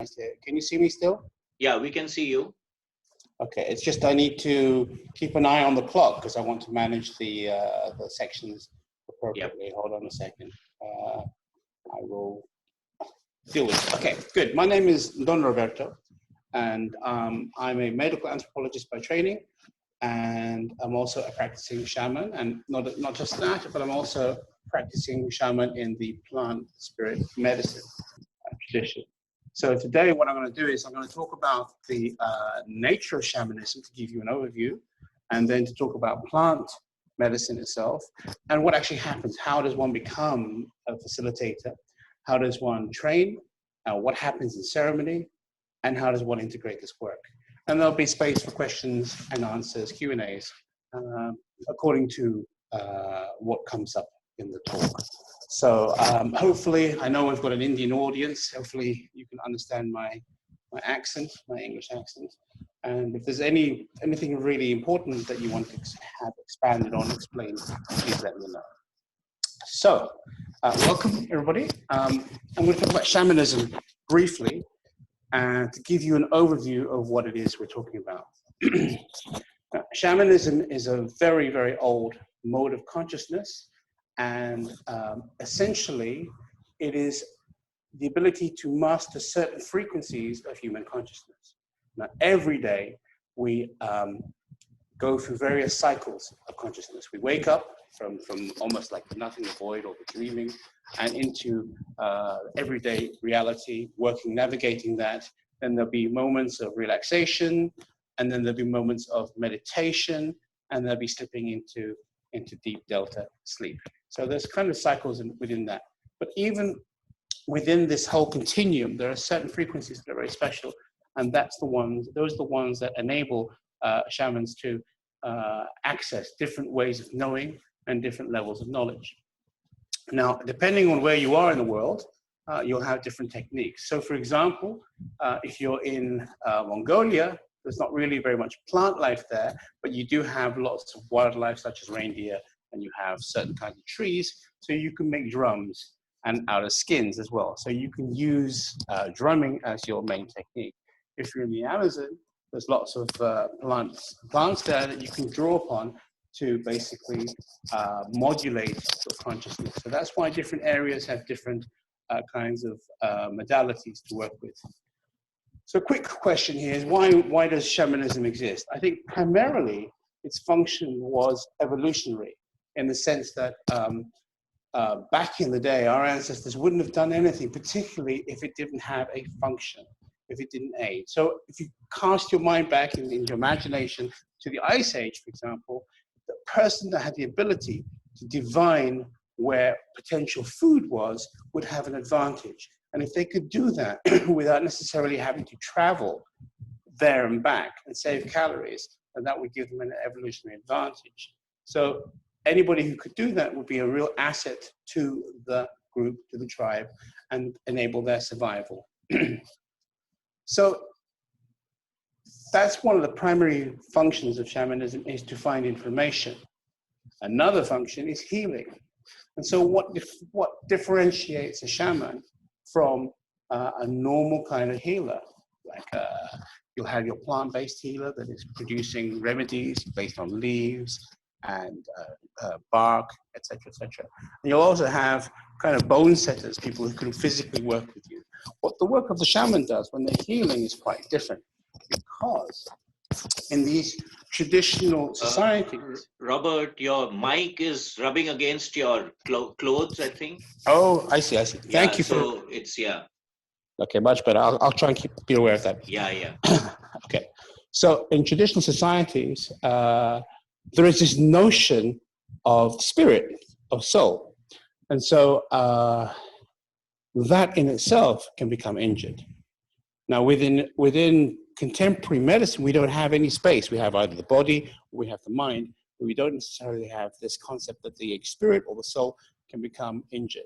Can you see me still? Yeah, we can see you. Okay, it's just I need to keep an eye on the clock because I want to manage the sections appropriately. Yep. Hold on a second. I will deal with it. Okay, good. My name is Don Roberto, and I'm a medical anthropologist by training, and I'm also a practicing shaman, and not just that, but I'm also practicing shaman in the plant spirit medicine tradition. So today what I'm going to do is I'm going to talk about the nature of shamanism to give you an overview, and then to talk about plant medicine itself and what actually happens. How does one become a facilitator? How does one train? What happens in ceremony? And how does one integrate this work? And there'll be space for questions and answers, Q&As, according to what comes up in the talk. So hopefully, I know we've got an Indian audience. Hopefully you can understand my accent, my English accent. And if there's anything really important that you want to have expanded on, explained, please let me know. So welcome everybody. I'm going to talk about shamanism briefly and to give you an overview of what it is we're talking about. Shamanism is a very, very old mode of consciousness. And essentially, it is the ability to master certain frequencies of human consciousness. Now, every day, we go through various cycles of consciousness. We wake up from almost like the nothing, the void, or the dreaming, and into everyday reality, working, navigating that. Then there'll be moments of relaxation, and then there'll be moments of meditation, and there'll be slipping into deep delta sleep. So there's kind of cycles within that. But even within this whole continuum, there are certain frequencies that are very special, and those are the ones that enable shamans to access different ways of knowing and different levels of knowledge. Now, depending on where you are in the world, you'll have different techniques. So for example, if you're in Mongolia, there's not really very much plant life there, but you do have lots of wildlife such as reindeer, and you have certain kinds of trees, so you can make drums and out of skins as well. So you can use drumming as your main technique. If you're in the Amazon, there's lots of plants there that you can draw upon to basically modulate your consciousness. So that's why different areas have different kinds of modalities to work with. So a quick question here is why does shamanism exist? I think primarily its function was evolutionary, in the sense that back in the day, our ancestors wouldn't have done anything, particularly if it didn't have a function, if it didn't aid. So if you cast your mind back in your imagination to the Ice Age, for example, the person that had the ability to divine where potential food was would have an advantage. And if they could do that without necessarily having to travel there and back and save calories, then that would give them an evolutionary advantage. So anybody who could do that would be a real asset to the group, to the tribe, and enable their survival. So that's one of the primary functions of shamanism, is to find information. Another function is healing. And so what differentiates a shaman from a normal kind of healer? Like you'll have your plant-based healer that is producing remedies based on leaves and bark, etc., etc. And you'll also have kind of bone setters, people who can physically work with you. What the work of the shaman does when they're healing is quite different, because in these traditional societies... Robert, your mic is rubbing against your clothes, I think. Oh, I see. Thank you for... So it's, yeah. Okay, much better. I'll try and be aware of that. Yeah. Okay. So in traditional societies, there is this notion of spirit, of soul. And so that in itself can become injured. Now, within contemporary medicine, we don't have any space. We have either the body or we have the mind, but we don't necessarily have this concept that the spirit or the soul can become injured.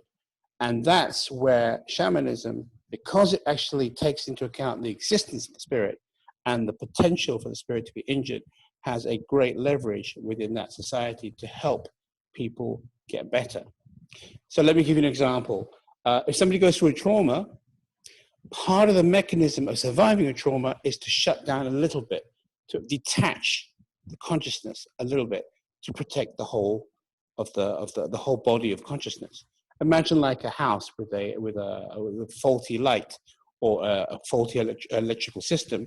And that's where shamanism, because it actually takes into account the existence of the spirit and the potential for the spirit to be injured, has a great leverage within that society to help people get better. So let me give you an example. If somebody goes through a trauma, part of the mechanism of surviving a trauma is to shut down a little bit, to detach the consciousness a little bit, to protect the whole of the whole body of consciousness. Imagine like a house with a faulty light or a faulty electrical system.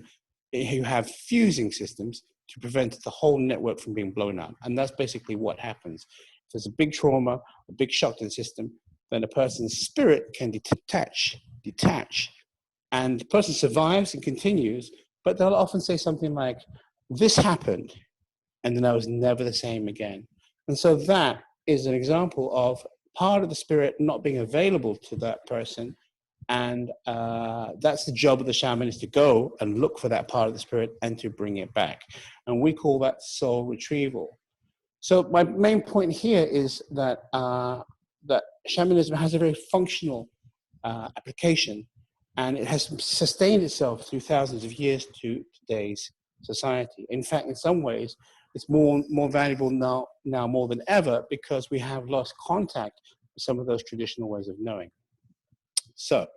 You have fusing systems to prevent the whole network from being blown out, and that's basically what happens. If there's a big trauma, a big shock to the system, then a person's spirit can detach, and the person survives and continues, but they'll often say something like, "This happened, and then I was never the same again." And so that is an example of part of the spirit not being available to that person. And that's the job of the shaman, is to go and look for that part of the spirit and to bring it back. And we call that soul retrieval. So my main point here is that, that shamanism has a very functional application, and it has sustained itself through thousands of years to today's society. In fact, in some ways, it's more valuable now more than ever, because we have lost contact with some of those traditional ways of knowing. So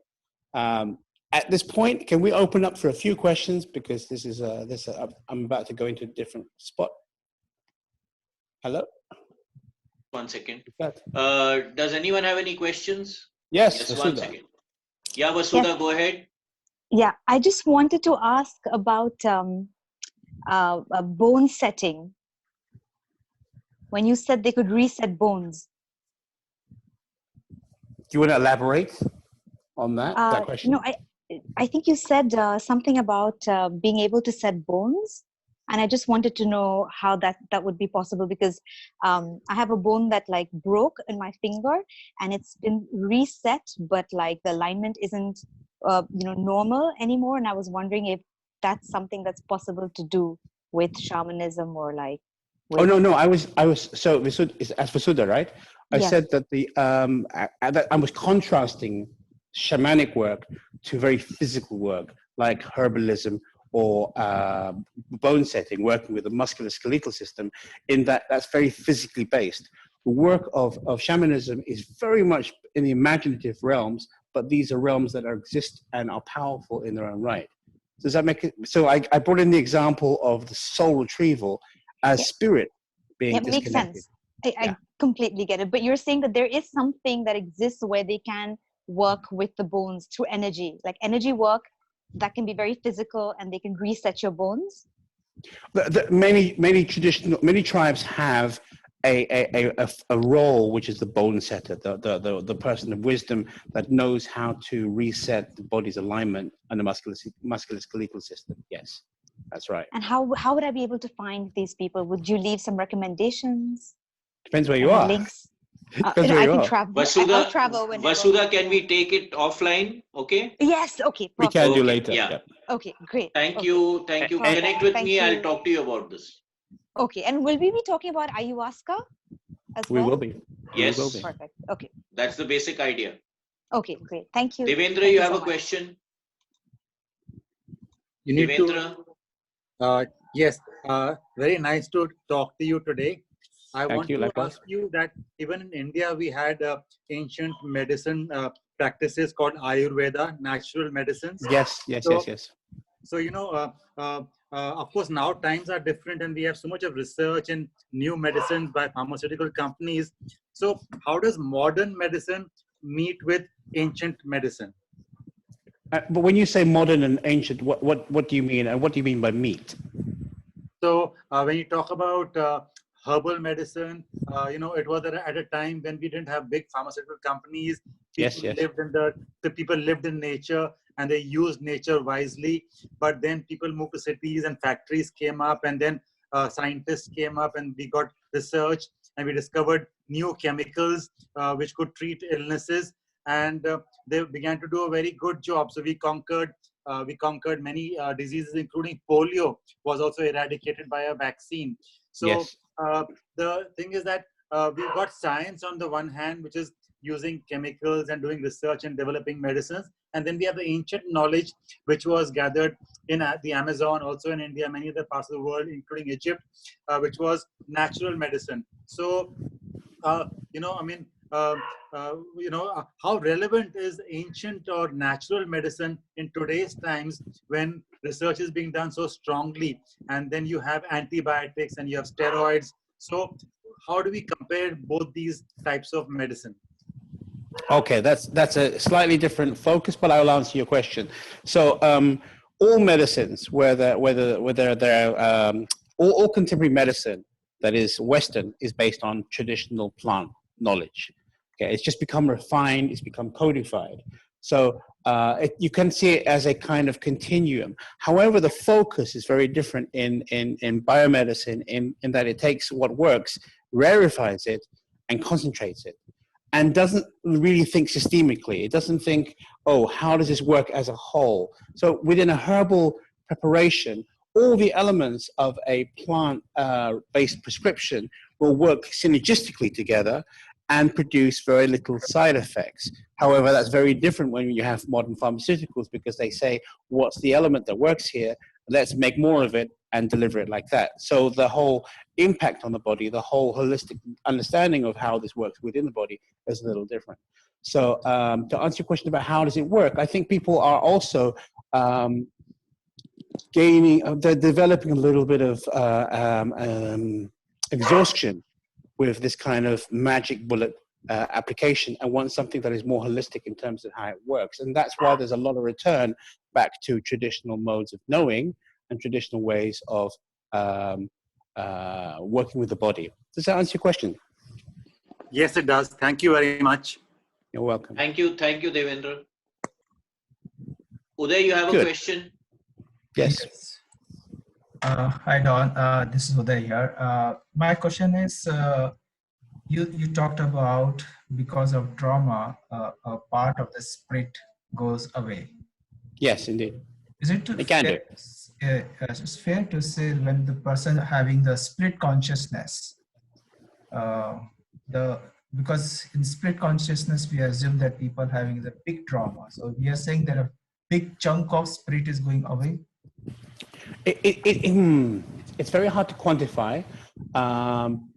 at this point, can we open up for a few questions, because this is I'm about to go into a different spot. Hello? 1 second. That, Does anyone have any questions? yes, Yes, Vasudha. 1 second. Yeah, Vasudha, Yes. go ahead. Yeah, I just wanted to ask about bone setting. When you said they could reset bones. Do you want to elaborate on that question? No, I think you said something about being able to set bones. And I just wanted to know how that would be possible, because I have a bone that like broke in my finger and it's been reset, but like the alignment isn't normal anymore. And I was wondering if that's something that's possible to do with shamanism or like. Oh no! I was so as Vasudha, right? I Yes. said that I was contrasting shamanic work to very physical work like herbalism or bone setting, working with the musculoskeletal system. In that's very physically based. The work of shamanism is very much in the imaginative realms, but these are realms that exist and are powerful in their own right. Does that make it? So I brought in the example of the soul retrieval as spirit being disconnected. Makes sense. I completely get it. But you're saying that there is something that exists where they can work with the bones through energy, like energy work that can be very physical, and they can reset your bones. Many tribes have a role, which is the bone setter, the person of wisdom that knows how to reset the body's alignment and the musculoskeletal system. Yes, that's right. And how would I be able to find these people? Would you leave some recommendations? Depends where you are. Links. Depends where you are. I'll travel. Vasudha, can we take it offline? Okay. Yes. Okay. Perfect. We can do later. Yeah. Yep. Okay. Great. Thank you. Perfect. Connect with me. You. I'll talk to you about this. Okay. And will we be talking about ayahuasca as well? We will be. Yes. We will be. Perfect. Okay. That's the basic idea. Okay. Great. Thank you. Devendra, you have a question? You need Devendra? Yes. Very nice to talk to you today. I want to likewise. ask you that even in India, we had ancient medicine practices called Ayurveda, natural medicines. Yes. So, of course, now times are different and we have so much of research and new medicines by pharmaceutical companies. So how does modern medicine meet with ancient medicine? But when you say modern and ancient, what do you mean? And what do you mean by meat? So when you talk about herbal medicine, it was at a time when we didn't have big pharmaceutical companies. People lived in nature and they used nature wisely. But then people moved to cities and factories came up, and then scientists came up, and we got research and we discovered new chemicals which could treat illnesses, and they began to do a very good job. So we conquered many diseases, including polio was also eradicated by a vaccine. So the thing is that we've got science on the one hand, which is using chemicals and doing research and developing medicines. And then we have the ancient knowledge, which was gathered in the Amazon, also in India, many other parts of the world, including Egypt, which was natural medicine. So, how relevant is ancient or natural medicine in today's times when research is being done so strongly, and then you have antibiotics and you have steroids? So how do we compare both these types of medicine? Okay, that's a slightly different focus, but I will answer your question. So all medicines, whether they're all contemporary medicine that is Western, is based on traditional plant knowledge. Okay, it's just become refined, it's become codified. So you can see it as a kind of continuum. However, the focus is very different in biomedicine in that it takes what works, rarefies it, and concentrates it, and doesn't really think systemically. It doesn't think, oh, how does this work as a whole? So within a herbal preparation, all the elements of a plant-based prescription will work synergistically together and produce very little side effects. However, that's very different when you have modern pharmaceuticals, because they say, what's the element that works here? Let's make more of it and deliver it like that. So the whole impact on the body, the whole holistic understanding of how this works within the body is a little different. So to answer your question about how does it work, I think people are also they're developing a little bit of exhaustion with this kind of magic bullet application, and want something that is more holistic in terms of how it works. And that's why there's a lot of return back to traditional modes of knowing and traditional ways of working with the body. Does that answer your question? Yes, it does. Thank you very much. You're welcome. Thank you, Devendra. Uday, you have a question? Yes. Hi, Don. This is Uday here. My question is, you talked about because of trauma, a part of the spirit goes away. Yes, indeed. Is it it's fair to say when the person having the split consciousness, because in split consciousness we assume that people having the big trauma, so we are saying that a big chunk of spirit is going away? It's very hard to quantify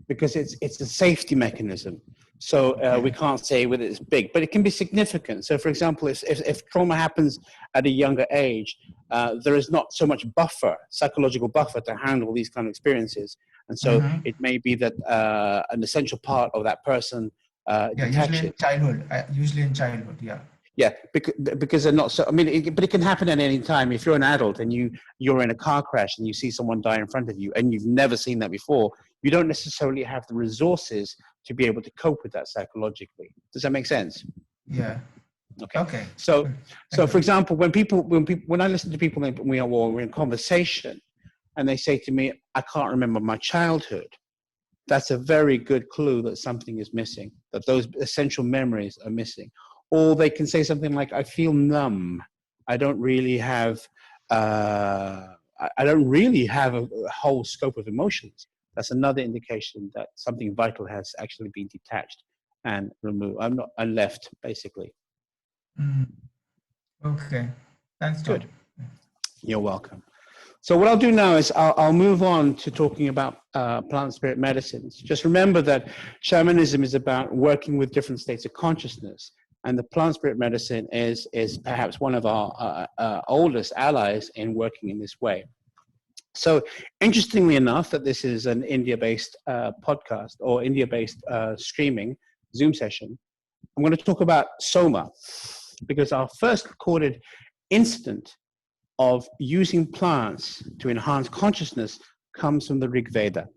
because it's a safety mechanism. So we can't say whether it's big, but it can be significant. So for example, if trauma happens at a younger age, there is not so much psychological buffer to handle these kind of experiences. And so it may be that an essential part of that person detaches. Usually in childhood, yeah. Yeah, because they're not so. I mean, but it can happen at any time. If you're an adult and you're in a car crash and you see someone die in front of you and you've never seen that before, you don't necessarily have the resources to be able to cope with that psychologically. Does that make sense? Yeah. Okay. So for example, when I listen to people and we're in conversation, and they say to me, "I can't remember my childhood," that's a very good clue that something is missing. That those essential memories are missing. Or they can say something like, "I feel numb. I don't really have a whole scope of emotions." That's another indication that something vital has actually been detached and removed. I'm left, basically. Okay. Thanks, John. Good. You're welcome. So what I'll do now is I'll move on to talking about plant spirit medicines. Just remember that shamanism is about working with different states of consciousness. And the plant spirit medicine is perhaps one of our oldest allies in working in this way. So interestingly enough, that this is an India-based podcast or India-based streaming Zoom session, I'm going to talk about Soma, because our first recorded incident of using plants to enhance consciousness comes from the Rig Veda.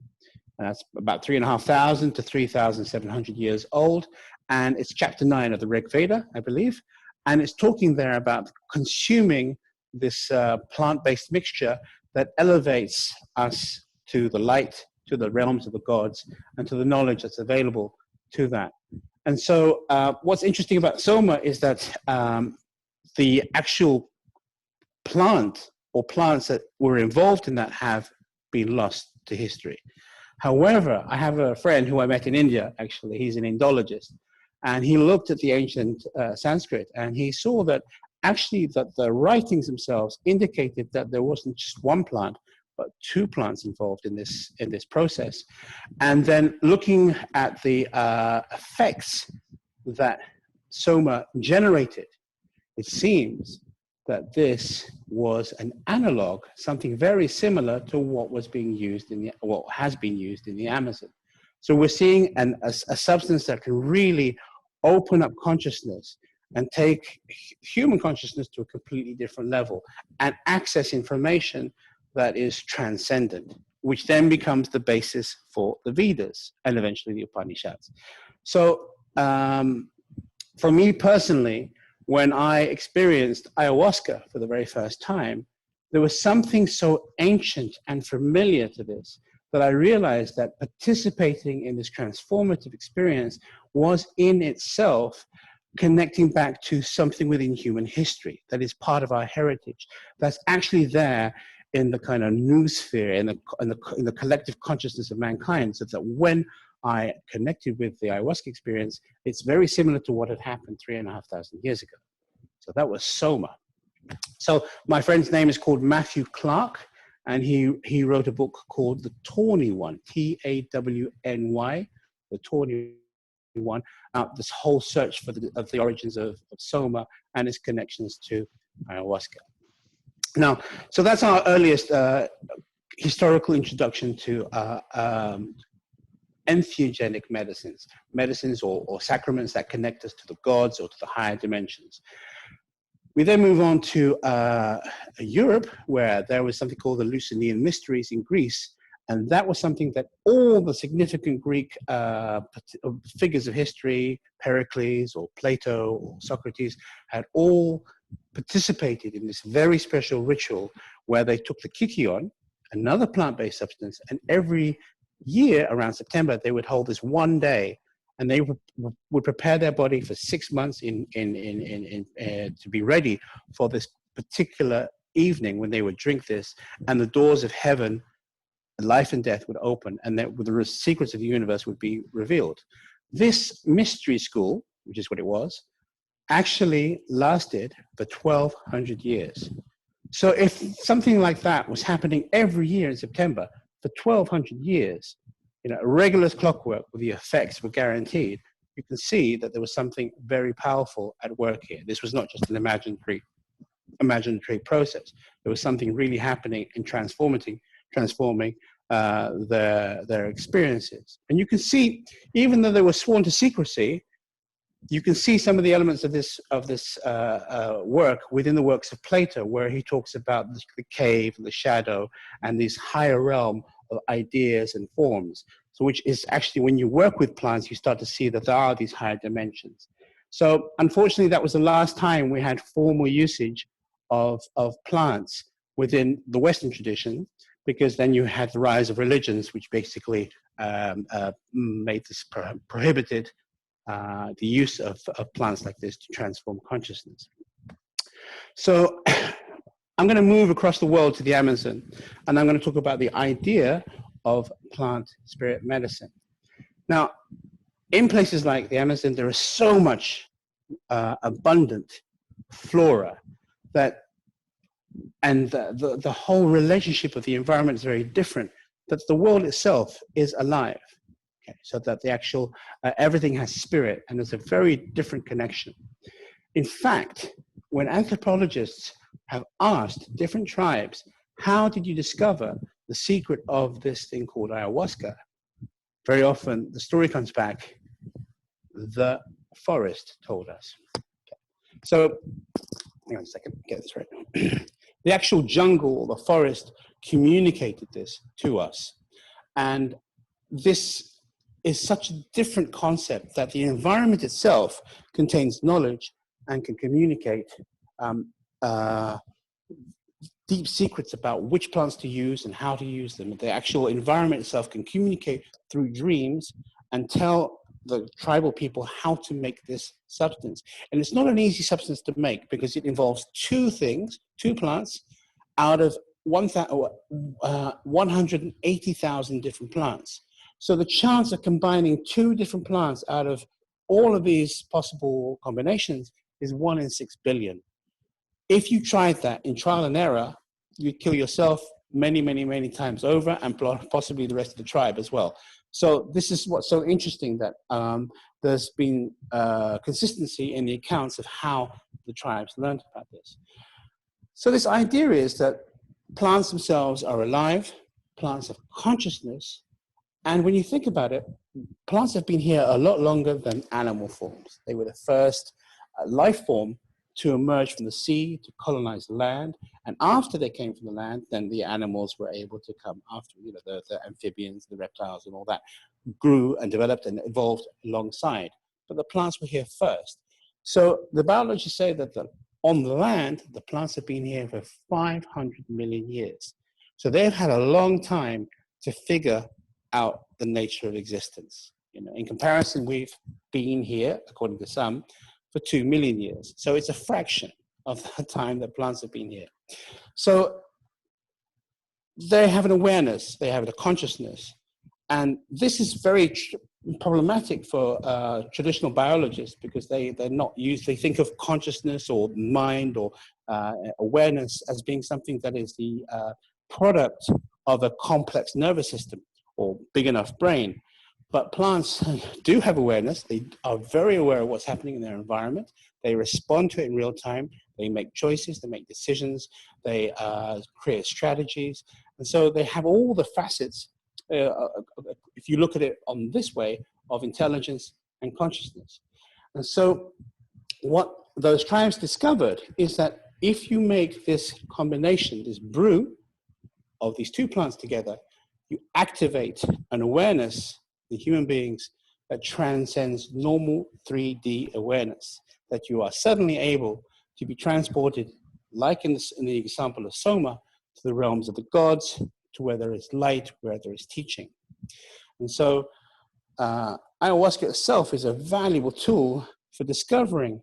And that's about 3,500 to 3,700 years old. And it's chapter 9 of the Rig Veda, I believe. And it's talking there about consuming this plant-based mixture that elevates us to the light, to the realms of the gods, and to the knowledge that's available to that. And so what's interesting about Soma is that the actual plant or plants that were involved in that have been lost to history. However, I have a friend who I met in India, actually. He's an Indologist. And he looked at the ancient Sanskrit, and he saw that actually that the writings themselves indicated that there wasn't just one plant, but two plants involved in this process. And then looking at the effects that Soma generated, it seems that this was an analog, something very similar to what was being used in what has been used in the Amazon. So we're seeing a substance that can really open up consciousness and take human consciousness to a completely different level and access information that is transcendent, which then becomes the basis for the Vedas and eventually the Upanishads. So for me personally, when I experienced ayahuasca for the very first time, there was something so ancient and familiar to this that I realized that participating in this transformative experience was in itself connecting back to something within human history that is part of our heritage, that's actually there in the kind of noosphere, in the collective consciousness of mankind, so that when I connected with the ayahuasca experience, it's very similar to what had happened 3,500 years ago. So that was Soma. So my friend's name is called Matthew Clark, and he wrote a book called The Tawny One, Tawny, The Tawny One, this whole search for the origins of Soma and its connections to ayahuasca. Now, so that's our earliest historical introduction to entheogenic medicines or sacraments that connect us to the gods or to the higher dimensions. We then move on to Europe, where there was something called the Eleusinian Mysteries in Greece, and that was something that all the significant Greek figures of history, Pericles or Plato or Socrates, had all participated in this very special ritual where they took the kykeon, another plant-based substance, and every year around September, they would hold this one day, and they would prepare their body for 6 months to be ready for this particular evening when they would drink this, and the doors of heaven, life and death, would open, and the secrets of the universe would be revealed. This mystery school, which is what it was, actually lasted for 1,200 years. So if something like that was happening every year in September for 1,200 years, regular clockwork with the effects were guaranteed, you can see that there was something very powerful at work here. This was not just an imaginary process. There was something really happening and transforming their experiences. And you can see, even though they were sworn to secrecy, you can see some of the elements of this work within the works of Plato, where he talks about the cave, the shadow, and this higher realm of ideas and forms. So which is actually, when you work with plants, you start to see that there are these higher dimensions. So unfortunately, that was the last time we had formal usage of plants within the Western tradition, because then you had the rise of religions, which basically made this prohibited the use of plants like this to transform consciousness. So I'm going to move across the world to the Amazon, and I'm going to talk about the idea of plant spirit medicine. Now, in places like the Amazon, there is so much abundant flora and the whole relationship of the environment is very different, that the world itself is alive. Okay, so that the actual, everything has spirit, and there's a very different connection. In fact, when anthropologists have asked different tribes, how did you discover the secret of this thing called ayahuasca? Very often the story comes back, the forest told us. Okay. So, hang on a second, get this right. The actual jungle, the forest, communicated this to us. And this is such a different concept that the environment itself contains knowledge and can communicate deep secrets about which plants to use and how to use them. The actual environment itself can communicate through dreams and tell the tribal people how to make this substance. And it's not an easy substance to make because it involves two plants out of 180,000 different plants. So the chance of combining two different plants out of all of these possible combinations is 1 in 6 billion. If you tried that in trial and error, you'd kill yourself many, many, many times over, and possibly the rest of the tribe as well. So this is what's so interesting, that there's been consistency in the accounts of how the tribes learned about this. So this idea is that plants themselves are alive, plants have consciousness, and when you think about it, plants have been here a lot longer than animal forms. They were the first life form to emerge from the sea, to colonize the land, and after they came from the land, then the animals were able to come after, you know, the amphibians, the reptiles, and all that grew and developed and evolved alongside. But the plants were here first. So the biologists say that on the land, the plants have been here for 500 million years. So they've had a long time to figure out the nature of existence. You know, in comparison, we've been here, according to some, for 2 million years. So it's a fraction of the time that plants have been here. So they have an awareness, they have a consciousness. And this is very problematic for traditional biologists, because they're not used, they think of consciousness or mind or awareness as being something that is the product of a complex nervous system or big enough brain. But plants do have awareness. They are very aware of what's happening in their environment. They respond to it in real time. They make choices, they make decisions, they create strategies. And so they have all the facets, if you look at it on this way, of intelligence and consciousness. And so what those tribes discovered is that if you make this combination, this brew of these two plants together, you activate an awareness in human beings that transcends normal 3D awareness, that you are suddenly able to be transported, like in the example of Soma, to the realms of the gods, to where there is light, where there is teaching. And so ayahuasca itself is a valuable tool for discovering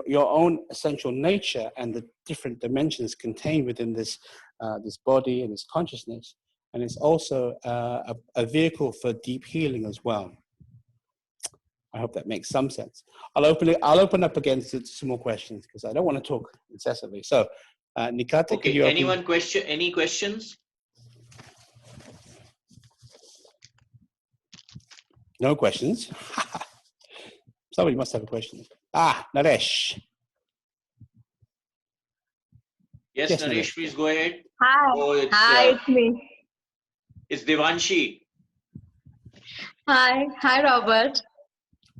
your own essential nature and the different dimensions contained within this, this body and this consciousness. And it's also a vehicle for deep healing as well. I hope that makes some sense. I'll open up again to some more questions, because I don't want to talk incessantly. So, Nikata, okay, can you anyone question? Any questions? No questions. Somebody must have a question. Ah, Naresh. Yes, Yes, Naresh, Naresh. please go ahead. Hi. Oh, it's, Hi, it's me. It's Devanshi. Hi. Hi, Robert.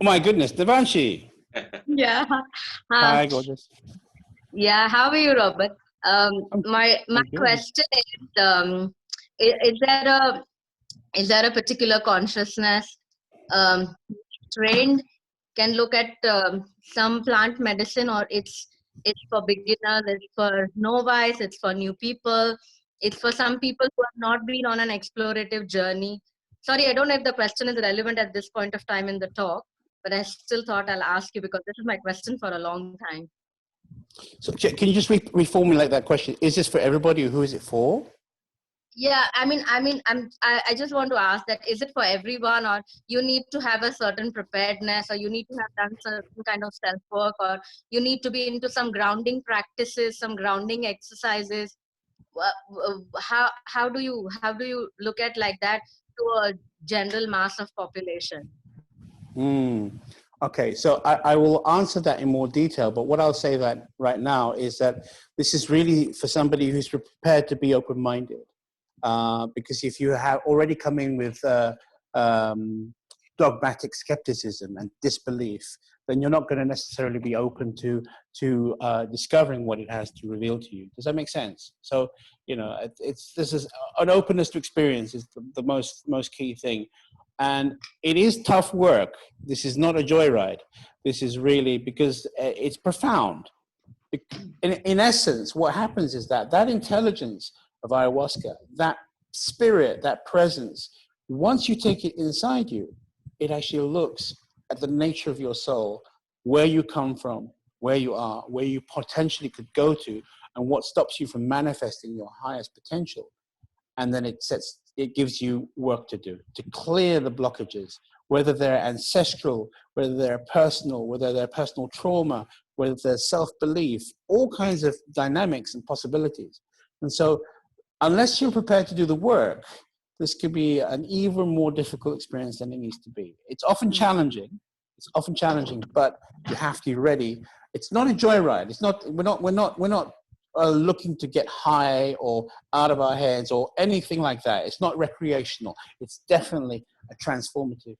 Oh my goodness, Devanshi. Yeah. Hi, gorgeous. Yeah. How are you, Robert? My I'm good. question is, is there a particular consciousness trained can look at some plant medicine, or it's for beginners, it's for novice, it's for new people, it's for some people who have not been on an explorative journey? Sorry, I don't know if the question is relevant at this point of time in the talk, but I still thought I'll ask you because this is my question for a long time. So can you just reformulate that question? Is this for everybody, or who is it for? Yeah, I just want to ask that, is it for everyone, or you need to have a certain preparedness, or you need to have done certain kind of self work, or you need to be into some grounding practices, some grounding exercises? How do you look at like that to a general mass of population? Okay, so I will answer that in more detail, but what I'll say that right now is that this is really for somebody who's prepared to be open-minded. Because if you have already come in with dogmatic skepticism and disbelief, then you're not going to necessarily be open to discovering what it has to reveal to you. Does that make sense? So, you know, this is an openness to experience is the most key thing. And it is tough work. This is not a joyride. This is really, because it's profound. In essence, what happens is that intelligence of ayahuasca, that spirit, that presence, once you take it inside you, it actually looks at the nature of your soul, where you come from, where you are, where you potentially could go to, and what stops you from manifesting your highest potential. And then it gives you work to do, to clear the blockages, whether they're ancestral, whether they're personal, whether they're personal trauma, whether there's self-belief, all kinds of dynamics and possibilities. And so unless you're prepared to do the work, this could be an even more difficult experience than it needs to be. It's often challenging. It's often challenging, but you have to be ready. It's not a joyride. It's not. We're not looking to get high or out of our heads or anything like that. It's not recreational. It's definitely a transformative,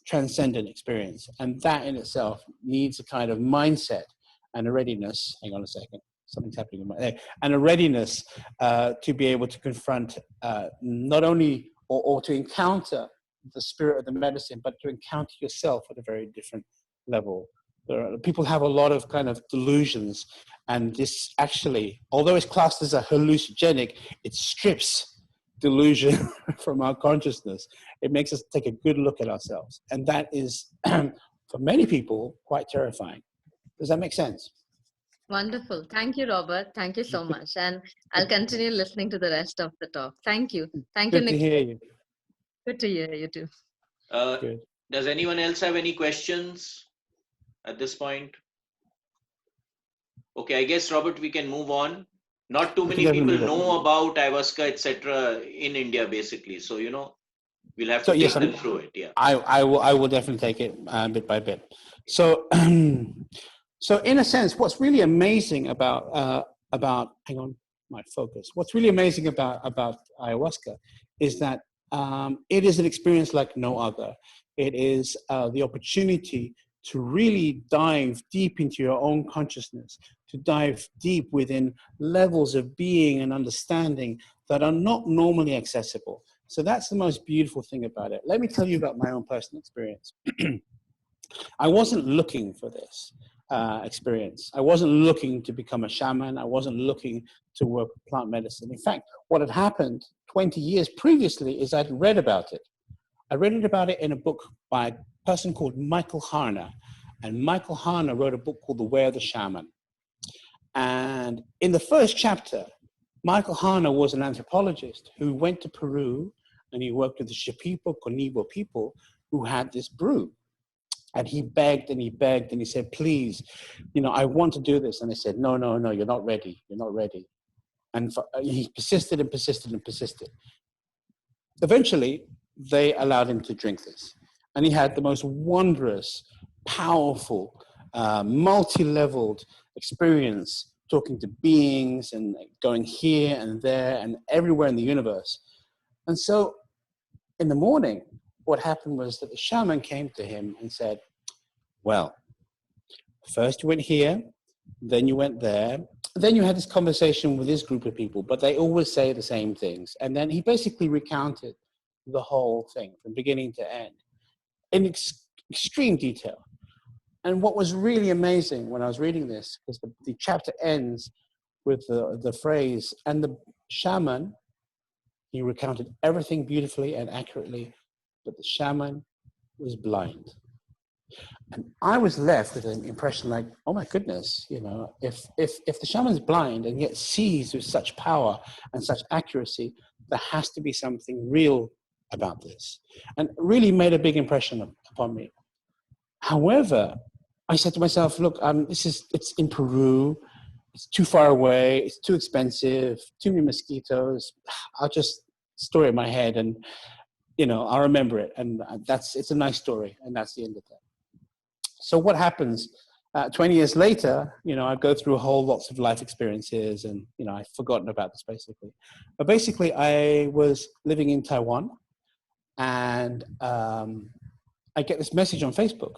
transcendent experience, and that in itself needs a kind of mindset and a readiness. Hang on a second. Something's happening in my head. And a readiness to be able to confront not only or to encounter the spirit of the medicine, but to encounter yourself at a very different level. People have a lot of kind of delusions, and this actually, although it's classed as a hallucinogenic, it strips delusion from our consciousness. It makes us take a good look at ourselves, and that is, for many people, quite terrifying. Does that make sense? Wonderful. Thank you, Robert. Thank you so much. And I'll continue listening to the rest of the talk. Thank you. Thank you, Good to Nick. hear you. Good to hear you too. Good. Does anyone else have any questions at this point? Okay, I guess, Robert, we can move on. Not too many people know about ayahuasca, etc. in India, basically. So, you know, we'll have to take them through it. Yeah. I will definitely take it bit by bit. So, so in a sense, what's really amazing about hang on, my focus. What's really amazing about ayahuasca is that it is an experience like no other. It is the opportunity to really dive deep into your own consciousness, to dive deep within levels of being and understanding that are not normally accessible. So that's the most beautiful thing about it. Let me tell you about my own personal experience. I wasn't looking for this experience. I wasn't looking to become a shaman. I wasn't looking to work with plant medicine. In fact, what had happened 20 years previously is I'd read about it. I read about it in a book by a person called Michael Harner. And Michael Harner wrote a book called The Way of the Shaman. And in the first chapter, Michael Harner was an anthropologist who went to Peru, and he worked with the Shipibo, Conibo people who had this brew. And he begged and he begged and he said, please, you know, I want to do this. And they said, no, no, no, you're not ready. You're not ready. And he persisted and persisted and persisted. Eventually, they allowed him to drink this. And he had the most wondrous, powerful, multi-leveled experience talking to beings and going here and there and everywhere in the universe. And so in the morning, what happened was that the shaman came to him and said, well, first you went here, then you went there, then you had this conversation with this group of people, but they always say the same things. And then he basically recounted the whole thing from beginning to end in extreme detail. And what was really amazing when I was reading this, because the chapter ends with the phrase, and the shaman, he recounted everything beautifully and accurately, but the shaman was blind. And I was left with an impression like, oh my goodness, you know, if the shaman's blind and yet sees with such power and such accuracy, there has to be something real about this. And it really made a big impression upon me. However, I said to myself, look, it's in Peru, it's too far away, it's too expensive, too many mosquitoes. I'll just store it in my head and, you know, I'll remember it. And it's a nice story. And that's the end of that. So what happens 20 years later, you know, I go through lots of life experiences and, you know, I've forgotten about this basically. But basically I was living in Taiwan and I get this message on Facebook.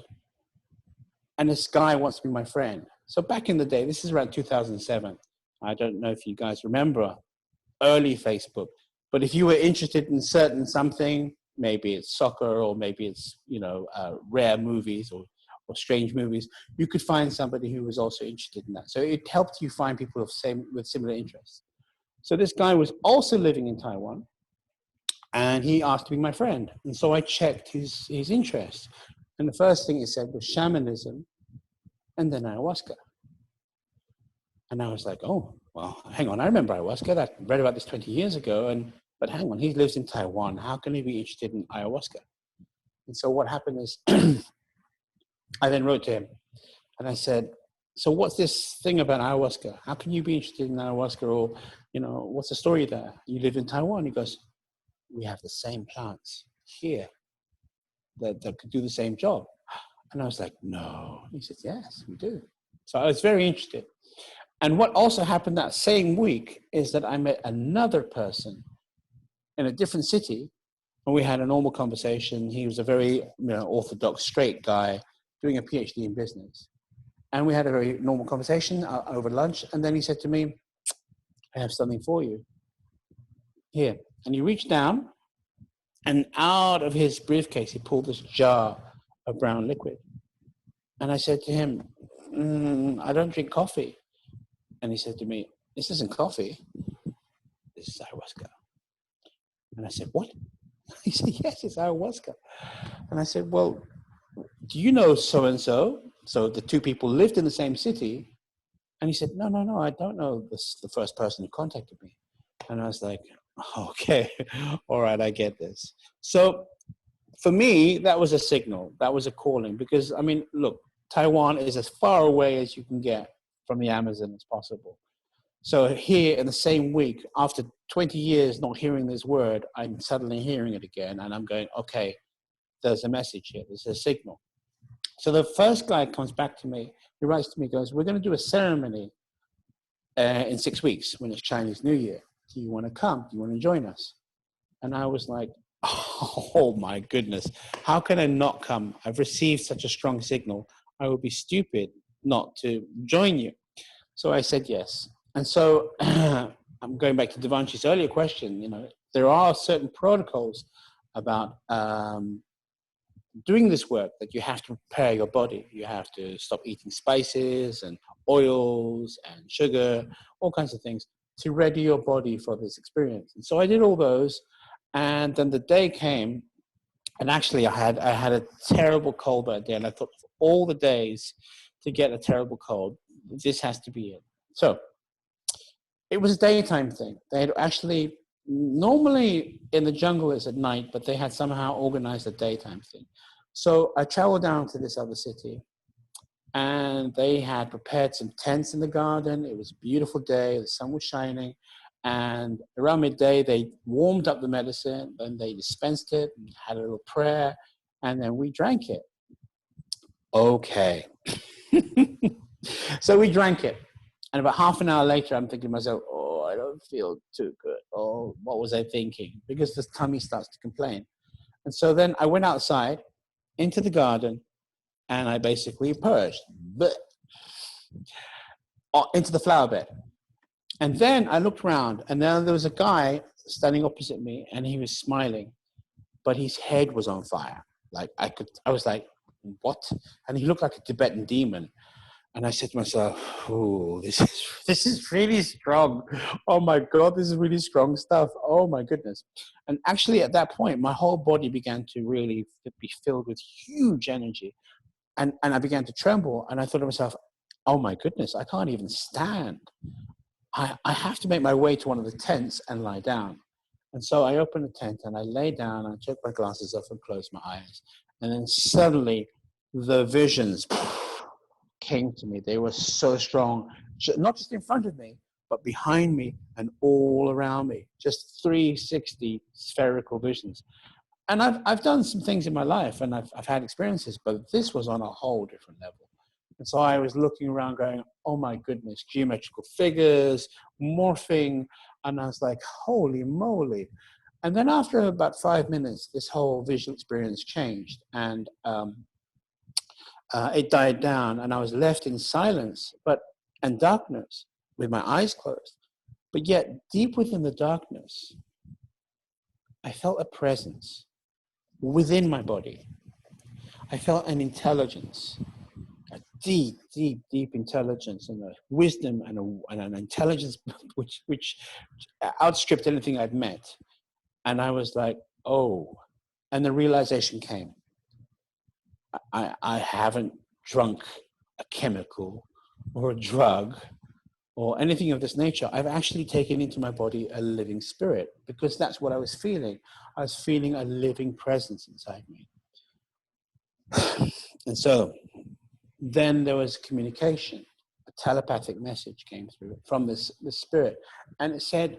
And this guy wants to be my friend. So back in the day, this is around 2007. I don't know if you guys remember early Facebook, but if you were interested in certain something, maybe it's soccer or maybe it's, you know, rare movies or strange movies, you could find somebody who was also interested in that. So it helped you find people with similar interests. So this guy was also living in Taiwan and he asked to be my friend. And so I checked his interests. And the first thing he said was shamanism and then ayahuasca. And I was like, oh, well, hang on. I remember ayahuasca. I read about this 20 years ago. But hang on, he lives in Taiwan. How can he be interested in ayahuasca? And so what happened is I then wrote to him and I said, so what's this thing about ayahuasca? How can you be interested in ayahuasca? Or, you know, what's the story there? You live in Taiwan. He goes, we have the same plants here that could do the same job. And I was like, no. He said, yes, we do. So I was very interested. And what also happened that same week is that I met another person in a different city, and we had a normal conversation. He was a very orthodox, straight guy doing a PhD in business. And we had a very normal conversation over lunch. And then he said to me, I have something for you. Here. And he reached down, and out of his briefcase, he pulled this jar of brown liquid. And I said to him, I don't drink coffee. And he said to me, this isn't coffee. This is ayahuasca. And I said, what? He said, yes, it's ayahuasca. And I said, well, do you know so-and-so? So the two people lived in the same city. And he said, no, I don't know the first person who contacted me. And I was like, okay, all right, I get this. So for me, that was a signal. That was a calling. Because, I mean, look, Taiwan is as far away as you can get from the Amazon as possible. So here in the same week, after 20 years not hearing this word, I'm suddenly hearing it again. And I'm going, okay, there's a message here. There's a signal. So the first guy comes back to me. He writes to me, goes, we're going to do a ceremony in 6 weeks when it's Chinese New Year. Do you want to come? Do you want to join us? And I was like, oh my goodness, how can I not come? I've received such a strong signal. I would be stupid not to join you. So I said yes. And so I'm going back to Devanshi's earlier question. You know, there are certain protocols about doing this work that you have to prepare your body. You have to stop eating spices and oils and sugar, all kinds of things to ready your body for this experience. And so I did all those. And then the day came, and actually I had a terrible cold that day. And I thought, for all the days to get a terrible cold, this has to be it. So it was a daytime thing. They had actually, normally in the jungle it's at night, but they had somehow organized a daytime thing. So I traveled down to this other city, and they had prepared some tents in the garden. It was a beautiful day. The sun was shining. And around midday, they warmed up the medicine, and they dispensed it and had a little prayer, and then we drank it. Okay. So we drank it. And about half an hour later, I'm thinking to myself, oh, I don't feel too good. Oh, what was I thinking? Because the tummy starts to complain. And so then I went outside into the garden, and I basically purged into the flower bed. And then I looked around, and then there was a guy standing opposite me, and he was smiling, but his head was on fire. Like I was like, what? And he looked like a Tibetan demon. And I said to myself, oh, this is really strong. Oh my God, this is really strong stuff. Oh my goodness. And actually at that point, my whole body began to really be filled with huge energy. And I began to tremble. And I thought to myself, oh my goodness, I can't even stand. I have to make my way to one of the tents and lie down. And so I opened the tent and I lay down and I took my glasses off and closed my eyes. And then suddenly the visions came to me. They were so strong, not just in front of me, but behind me and all around me, just 360 spherical visions. And I've done some things in my life and I've had experiences, but this was on a whole different level. And so I was looking around going, oh my goodness, geometrical figures, morphing. And I was like, holy moly. And then after about 5 minutes, this whole visual experience changed. And it died down, and I was left in silence and darkness with my eyes closed. But yet, deep within the darkness, I felt a presence within my body. I felt an intelligence, a deep, deep, deep intelligence, and a wisdom and an intelligence which outstripped anything I'd met. And I was like, oh, and the realization came. I haven't drunk a chemical or a drug or anything of this nature. I've actually taken into my body a living spirit, because that's what I was feeling. I was feeling a living presence inside me. And so then there was communication. telepathic message came through from this spirit, and it said,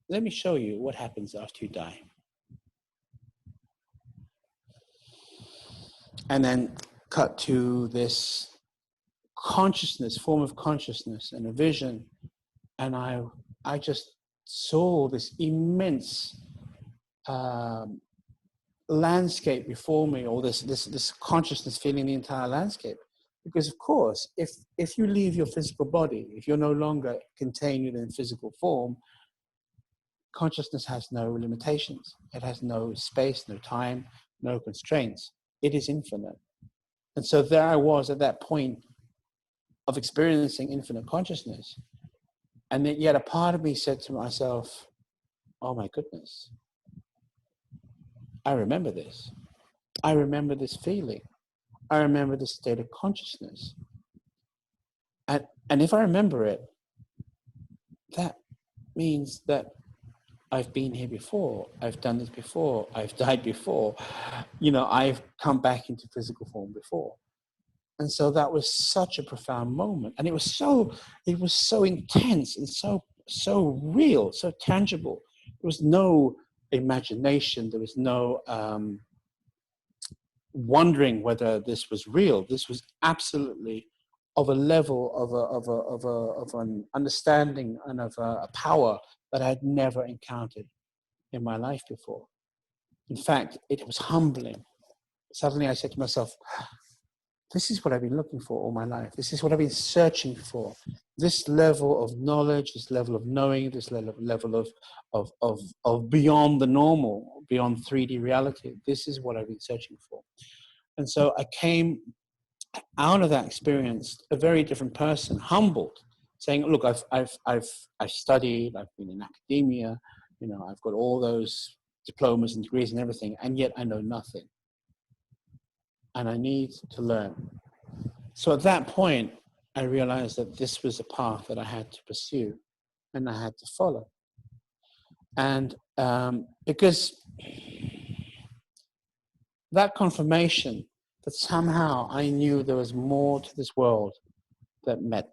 let me show you what happens after you die. And then cut to this consciousness, form of consciousness, and a vision, and I just saw this immense landscape before me, or this consciousness filling the entire landscape. Because of course, if you leave your physical body, if you're no longer contained within physical form, consciousness has no limitations. It has no space, no time, no constraints. It is infinite. And so there I was at that point of experiencing infinite consciousness. And yet a part of me said to myself, oh my goodness, I remember this. I remember this feeling. I remember this state of consciousness. And if I remember it, that means that I've been here before. I've done this before. I've died before. I've come back into physical form before. And so that was such a profound moment. And it was so intense and so real, so tangible. There was no imagination. There was no wondering whether this was real. This was absolutely of a level of an understanding and of a power that I had never encountered in my life before. In fact, it was humbling. Suddenly I said to myself, this is what I've been looking for all my life. This is what I've been searching for. This level of knowledge, this level of knowing, this level of beyond the normal, beyond 3D reality. This is what I've been searching for. And so I came out of that experience a very different person, humbled, saying, look, I've studied, I've been in academia, I've got all those diplomas and degrees and everything, and yet I know nothing. And I need to learn. So at that point, I realized that this was a path that I had to pursue and I had to follow. And because that confirmation that somehow I knew there was more to this world than met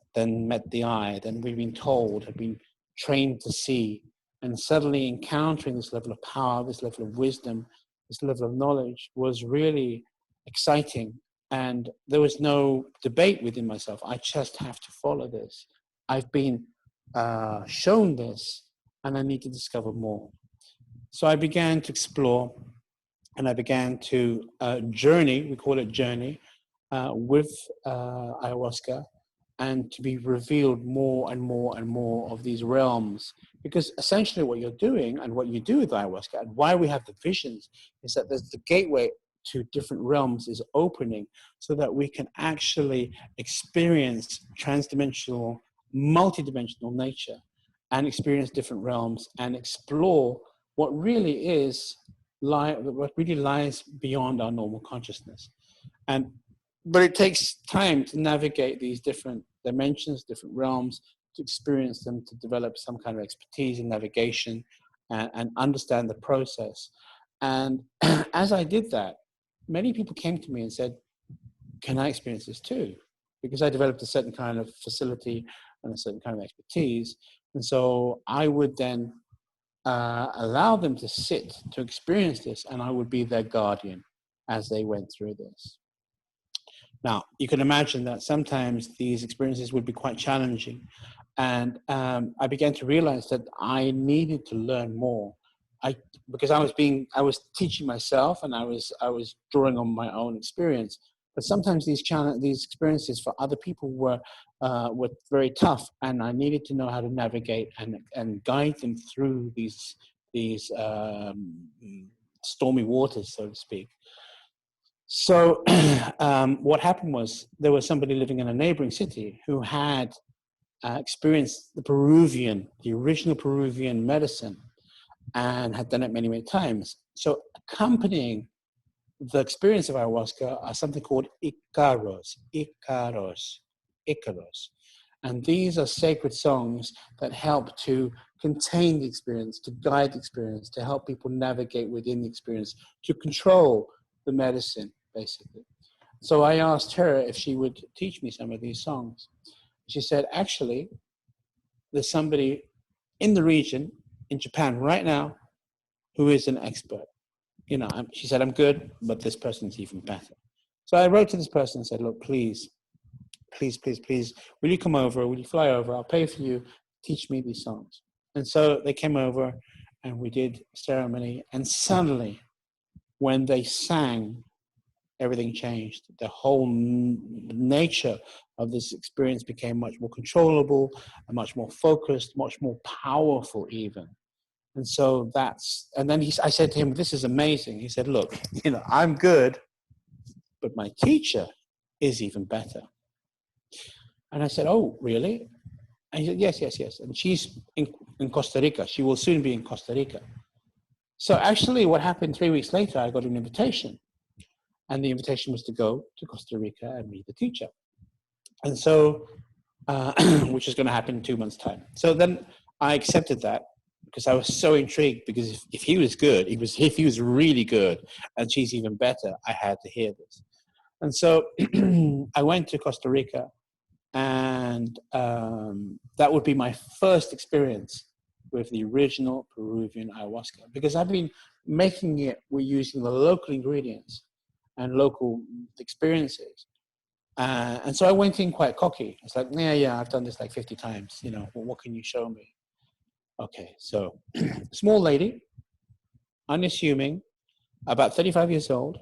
the eye, than we've been told, had been trained to see, and suddenly encountering this level of power, this level of wisdom, this level of knowledge was really exciting. And there was no debate within myself. I just have to follow this. I've been shown this, and I need to discover more. So I began to explore, and I began to journey, we call it journey, with ayahuasca, and to be revealed more and more and more of these realms. Because essentially what you're doing and what you do with ayahuasca, and why we have the visions, is that there's the gateway to different realms is opening, so that we can actually experience transdimensional, multidimensional nature, and experience different realms and explore what really is what really lies beyond our normal consciousness. But it takes time to navigate these different dimensions, different realms, to experience them, to develop some kind of expertise in navigation and understand the process. And as I did that, many people came to me and said, can I experience this too? Because I developed a certain kind of facility and a certain kind of expertise. And so I would then allow them to sit, to experience this, and I would be their guardian as they went through this. Now, you can imagine that sometimes these experiences would be quite challenging. And I began to realize that I needed to learn more. Because I was teaching myself, and I was drawing on my own experience. But sometimes these experiences for other people were very tough, and I needed to know how to navigate and guide them through these stormy waters, so to speak. So what happened was there was somebody living in a neighboring city who had experienced the original Peruvian medicine, and had done it many, many times. So accompanying the experience of ayahuasca are something called Icaros. And these are sacred songs that help to contain the experience, to guide the experience, to help people navigate within the experience, to control the medicine, basically. So I asked her if she would teach me some of these songs. She said, actually, there's somebody in the region, in Japan right now, who is an expert. You know, she said, I'm good, but this person's even better. So I wrote to this person and said, look, please, will you come over? Will you fly over? I'll pay for you. Teach me these songs. And so they came over and we did ceremony. And suddenly, when they sang, everything changed. The whole nature of this experience became much more controllable, and much more focused, much more powerful even. And so and then I said to him, this is amazing. He said, look, you know, I'm good, but my teacher is even better. And I said, oh, really? And he said, yes. And she's in Costa Rica. She will soon be in Costa Rica. So actually what happened 3 weeks later, I got an invitation. And the invitation was to go to Costa Rica and meet the teacher. And so, which is going to happen in 2 months' time. So then I accepted that because I was so intrigued, because if he was good, if he was really good and she's even better, I had to hear this. And so I went to Costa Rica, and that would be my first experience with the original Peruvian ayahuasca, because I've been making it, we're using the local ingredients and local experiences. And so I went in quite cocky. It's like, yeah, I've done this like 50 times. You know, well, what can you show me? Okay, so small lady, unassuming, about 35 years old.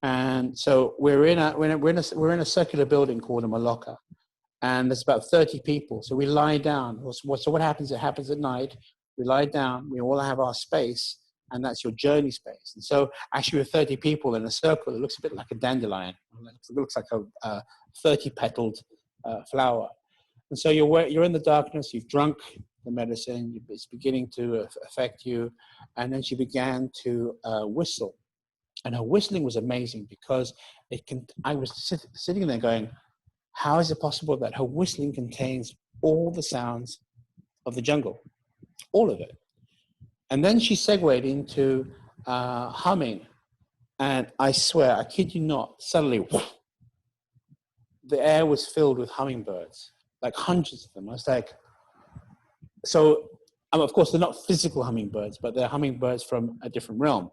And so we're in a circular building called a Maloca. And there's about 30 people. So we lie down. So what happens? It happens at night. We lie down. We all have our space, and that's your journey space. And so actually with 30 people in a circle, it looks a bit like a dandelion. It looks like a 30-petaled flower. And so you're in the darkness. You've drunk the medicine. It's beginning to affect you. And then she began to whistle. And her whistling was amazing, because I was sitting there going, how is it possible that her whistling contains all the sounds of the jungle, all of it? And then she segued into humming. And I swear, I kid you not, suddenly the air was filled with hummingbirds, like hundreds of them. I was like, so of course, they're not physical hummingbirds, but they're hummingbirds from a different realm,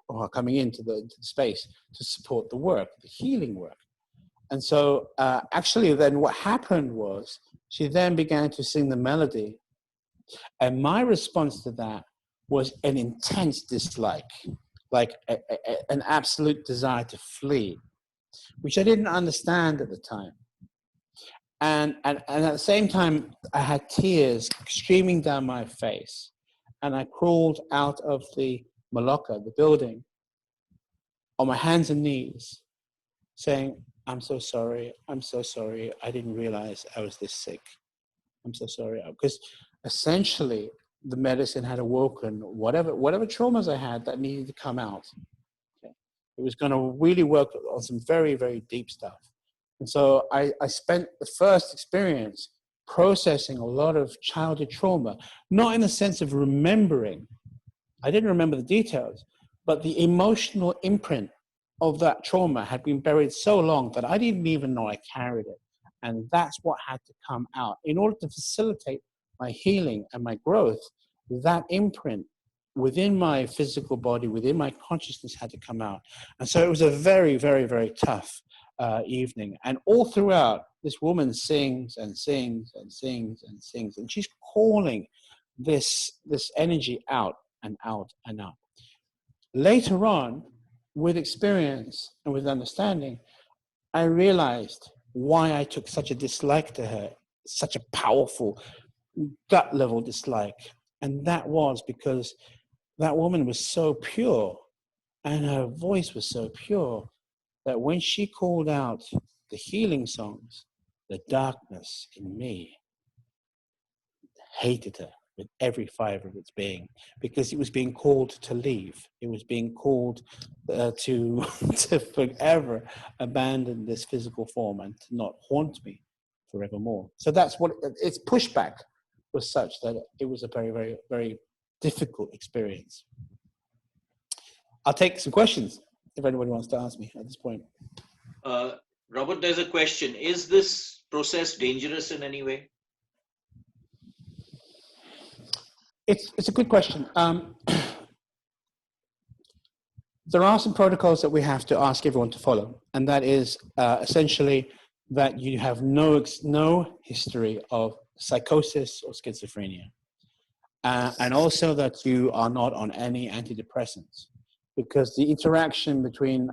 who are coming into the space to support the work, the healing work. And so actually then what happened was she then began to sing the melody. And my response to that was an intense dislike, like an absolute desire to flee, which I didn't understand at the time. And at the same time, I had tears streaming down my face. And I crawled out of the Maloca, the building, on my hands and knees, saying, I'm so sorry. I didn't realize I was this sick. I'm so sorry. Because essentially, the medicine had awoken whatever traumas I had that needed to come out. Okay. It was going to really work on some very, very deep stuff. And so I spent the first experience processing a lot of childhood trauma, not in the sense of remembering. I didn't remember the details, but the emotional imprint of that trauma had been buried so long that I didn't even know I carried it. And that's what had to come out. In order to facilitate my healing and my growth, that imprint within my physical body, within my consciousness had to come out. And so it was a very, very, very tough evening. And all throughout, this woman sings and sings and sings and sings. And she's calling this energy out and out and out. Later on, with experience and with understanding, I realized why I took such a dislike to her, such a powerful gut level dislike. And that was because that woman was so pure and her voice was so pure that when she called out the healing songs, the darkness in me hated her with every fiber of its being, because it was being called to leave. It was being called to forever abandon this physical form and to not haunt me forevermore. So that's what its pushback was, such that it was a very, very, very difficult experience. I'll take some questions if anybody wants to ask me at this point. Robert, there's a question. Is this process dangerous in any way? It's a good question. There are some protocols that we have to ask everyone to follow, and that is essentially that you have no history of psychosis or schizophrenia, and also that you are not on any antidepressants, because the interaction between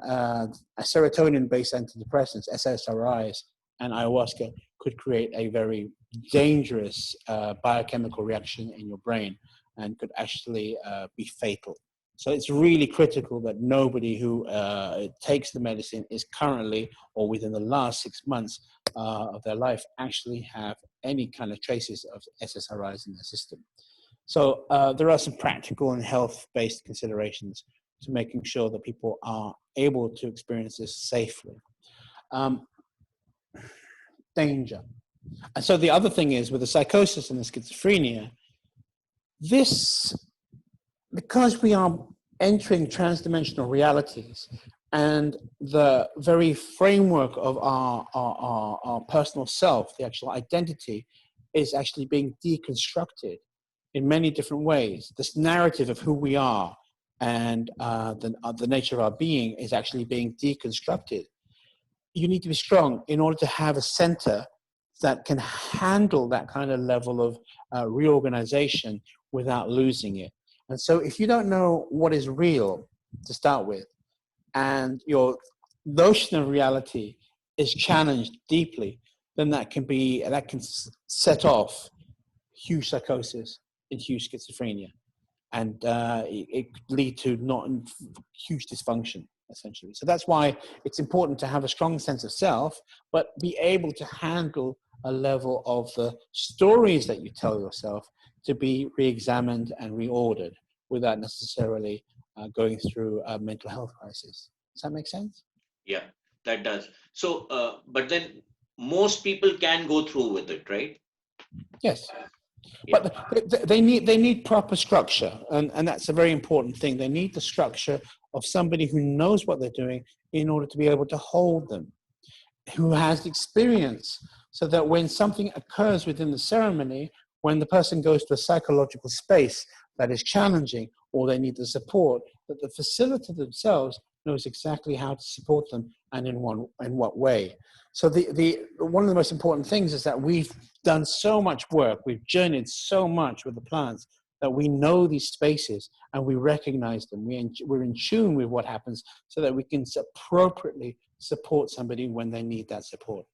serotonin-based antidepressants, SSRIs, and ayahuasca could create a very dangerous biochemical reaction in your brain and could actually be fatal. So it's really critical that nobody who takes the medicine is currently or within the last 6 months of their life actually have any kind of traces of SSRIs in their system. So there are some practical and health-based considerations to making sure that people are able to experience this safely. Danger. And so the other thing is with the psychosis and the schizophrenia, because we are entering transdimensional realities and the very framework of our personal self, the actual identity, is actually being deconstructed in many different ways. This narrative of who we are and the nature of our being is actually being deconstructed. You need to be strong in order to have a center that can handle that kind of level of reorganization without losing it. And so if you don't know what is real to start with, and your notion of reality is challenged deeply, then that can set off huge psychosis and huge schizophrenia. And it could lead to huge dysfunction, essentially. So that's why it's important to have a strong sense of self, but be able to handle a level of the stories that you tell yourself to be re-examined and reordered without necessarily going through a mental health crisis. Does that make sense? Yeah, that does. So, but then most people can go through with it, right? Yes. Yeah. But they need proper structure, and that's a very important thing. They need the structure of somebody who knows what they're doing in order to be able to hold them, who has experience, so that when something occurs within the ceremony, when the person goes to a psychological space that is challenging or they need the support, that the facilitator themselves knows exactly how to support them and in what way. So one of the most important things is that we've done so much work, we've journeyed so much with the plants that we know these spaces and we recognize them. We're in tune with what happens so that we can appropriately support somebody when they need that support.